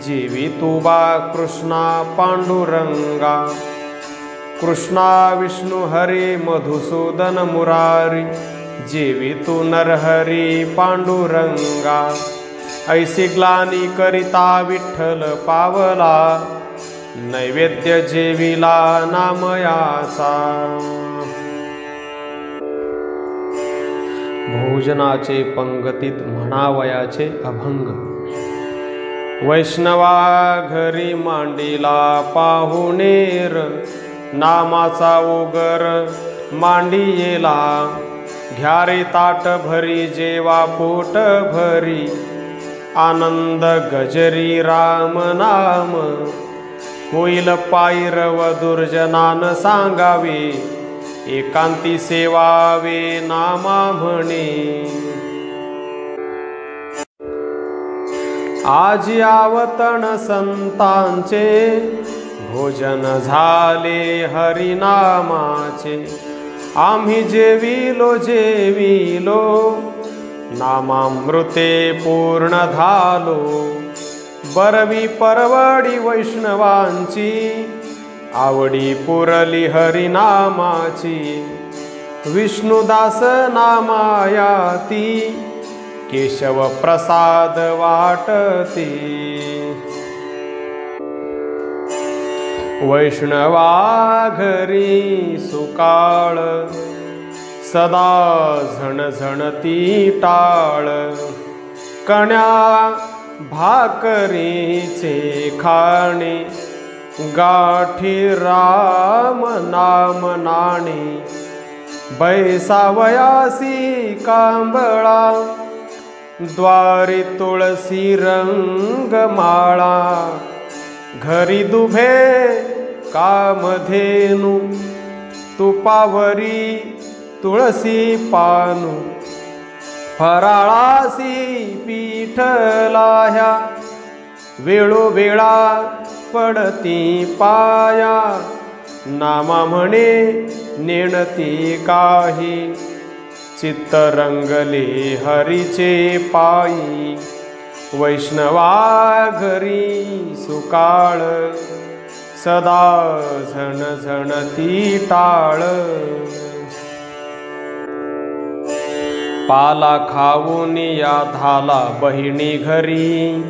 जीवितो बा कृष्णा पांडुरंगा। कृष्णा विष्णु हरी मधुसूदन मुरारी, जीवितो नरहरी पांडुरंगा। ऐसी ग्लानी करिता विठ्ठल पावला, नैवेद्य जेविला नामयाचा। भोजनाचे पंगतीत म्हणावयाचे अभंग। वैष्णवा घरी मांडीला पाहुणेर, नामाचा ओगर मांडी येला। घ्या रे ताट भरी जेवा पोट भरी, आनंद गजरी राम नाम। होईल पायरव दुर्जनान सांगावे, एकांती सेवावे नामा म्हणे। आजी आवतण संतांचे, भोजन झाले हरिनामाचे। आम्ही जेविलो जेविलो, नामामृते पूर्ण झालो। बरवी परवडी वैष्णवांची, आवडी पुरली हरिनामाची, विष्णुदास नामायाती, केशव प्रसाद वाटती। वैष्णवा घरी सुकाळ, सदा झणझणती टाळ, कण्या भाकरीचे खाणे, गाठी राम नाम नाणे। बैसावयासी कांबळा, द्वारी तुळसी रंगमाळा, घरी दुभे कामधेनु, तुपावरी तुळसी पानू। फराळासी पीठ लाह्या, वेळोवेळा पडती पाया, नामा म्हणे नेणती काही, चित्त रंगले हरीचे पायी। वैष्णवा घरी सुकाळ, सदा झणझणती टाळ। पाला खाऊन या धाला बहिणी घरी,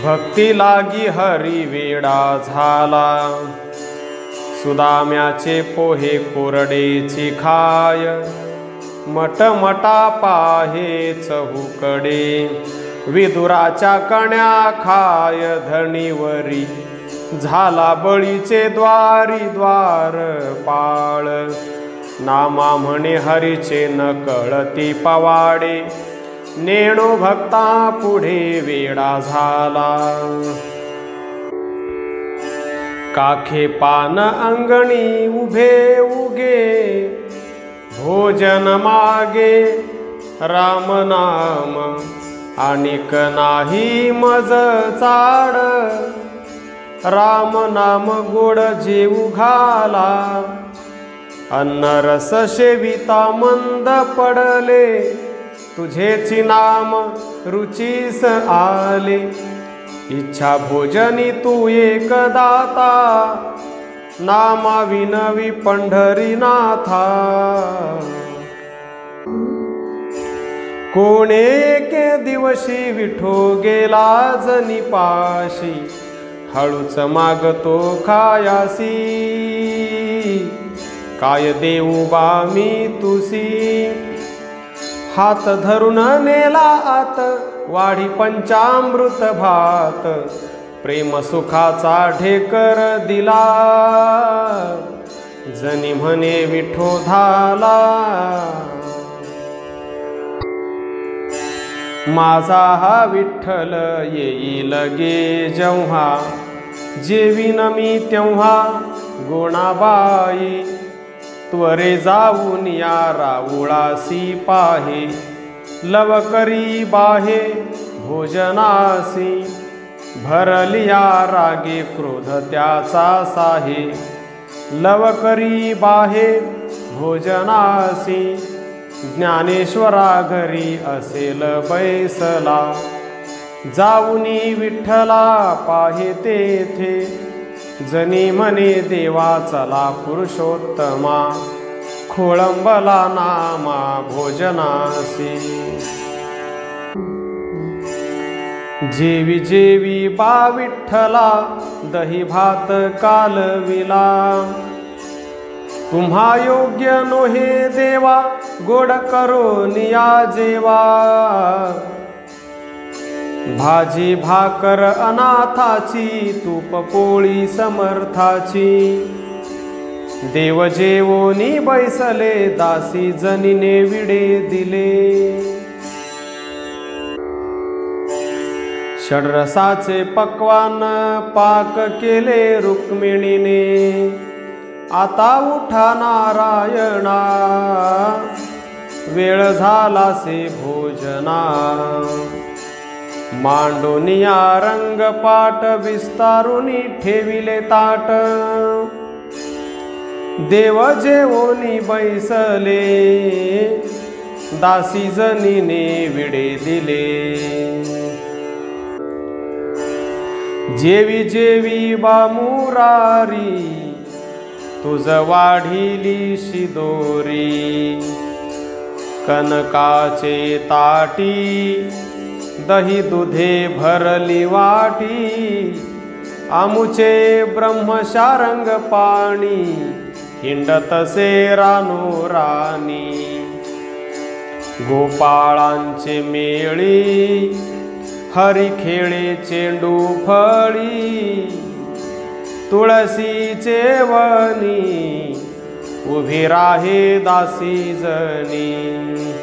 भक्ती लागी हरी वेडा झाला। सुदाम्याचे पोहे कोरडेची खाय, मटमटा पाहे चहूकडे। विदुराच्या कण्या खाय धणीवरी, झाला बळीचे द्वारी द्वारपाळ। नामा म्हणे हरीचे न कळती पवाडे, नेणो भक्ता पुढे वेडा झाला। काखे पान अंगणी उभे उगे, भोजन मागे राम नाम, आणिक नाही मज चाड। राम नाम गोड जेऊ घाला, अन्न रस सेविता मंद पडले। तुझेची नाम रुचीस आले, इच्छा भोजनी तू एक दाता। नामा विनवी पंढरीनाथा, कोणे एके दिवशी विठो गेला जनी पाशी। हळूच मागतो खायासी, काय देऊ बा मी तुसी। हात धरून नेला आत, वाढी पंचामृत भात। प्रेम सुखाचा ढेकर दिला, जनी म्हणे विठो धाला। माझा हा विठ्ठल येईल गे जेव्हा, जेवीन मी तेव्हा गुणाबाई। त्वरे जाऊन या राऊळासी पाहे, लवकरी बाहे भोजनासी। भरलिया रागे क्रोध त्याचा साहे, लवकरी बाहे भोजनासी। ज्ञानेश्वरा घरी असेल बैसला, जाऊनी विठ्ठला पाहे तेथे। जनी म्हणे देवा चला पुरुषोत्तमा, खोळंबला नामा भोजनासी। जेवी जेवी बा विठ्ठला, दही भात कालविला। तुम्हा योग्य नोहे देवा, गोड करोनिया जेवा। भाजी भाकर अनाथाची, तूप पोळी समर्थाची। देव जेवोनी बैसले, दासी जनीने विडे दिले। षड्रसाचे पक्वान पाक केले रुक्मिणीने। आता उठा नारायणा, वेळ झालासे भोजना। मांडोनिया रंगपाट, विस्तारुनी ठेविले ताट। देव जेवोनी बैसले, दासी जनीने विडे दिले। जेवी जेवी बा मुरारी, तुझ वाढिली शिदोरी. कनकाचे ताटी दही दुधे भरली वाटी. आमुचे ब्रह्मशारंग पाणी हिंडतसे रानोरानी. गोपाळांचे मेळी हरी खेळे चेंडू फळी. तुळशीचे वनी उभी राहे दासी जणी.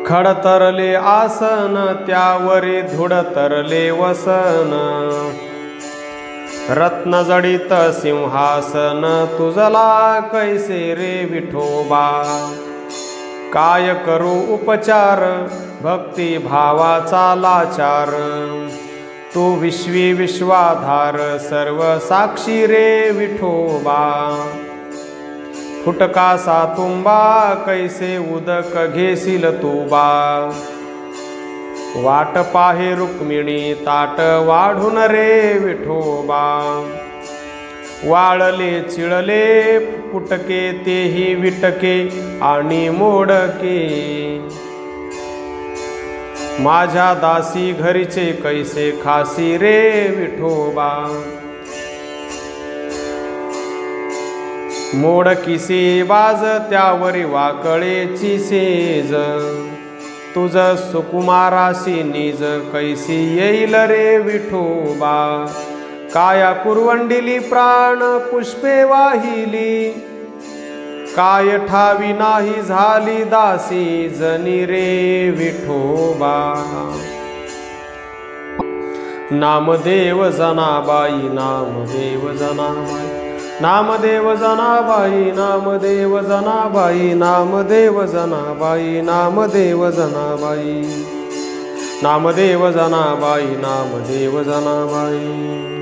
खडतरले आसन त्यावरी धुडतरले वसन. रत्नजडित सिंहासन तुझला कैसे रे विठोबा. काय करू उपचार भक्ती भावाचा लाचार. तू विश्वी विश्वाधार सर्व साक्षी रे विठोबा. फुटका सातुंबा कैसे उदक घेशील तू बा. वाट पाहे रुक्मिणी ताट वाढून रे विठोबा. वाळले चिळले पुटके तेही विटके आणि मोडके. माझ्या दासी घरीचे कैसे खासी रे विठोबा. मोडकीसे बाज त्यावरी वाकळेची सेज. तुझ सुकुमाराशी निज कैसी येईल रे विठोबा. काया कुरवंडिली प्राण पुष्पे वाहिली. काय ठावी नाही झाली दासी जनी रे विठोबा. नामदेव जनाबाई नामदेव जनाबाई. नामदेव जनाबाई नामदेव जनाबाई नामदेव जनाबाई नामदेव जनाबाई. नामदेव जनाबाई नामदेव जनाबाई.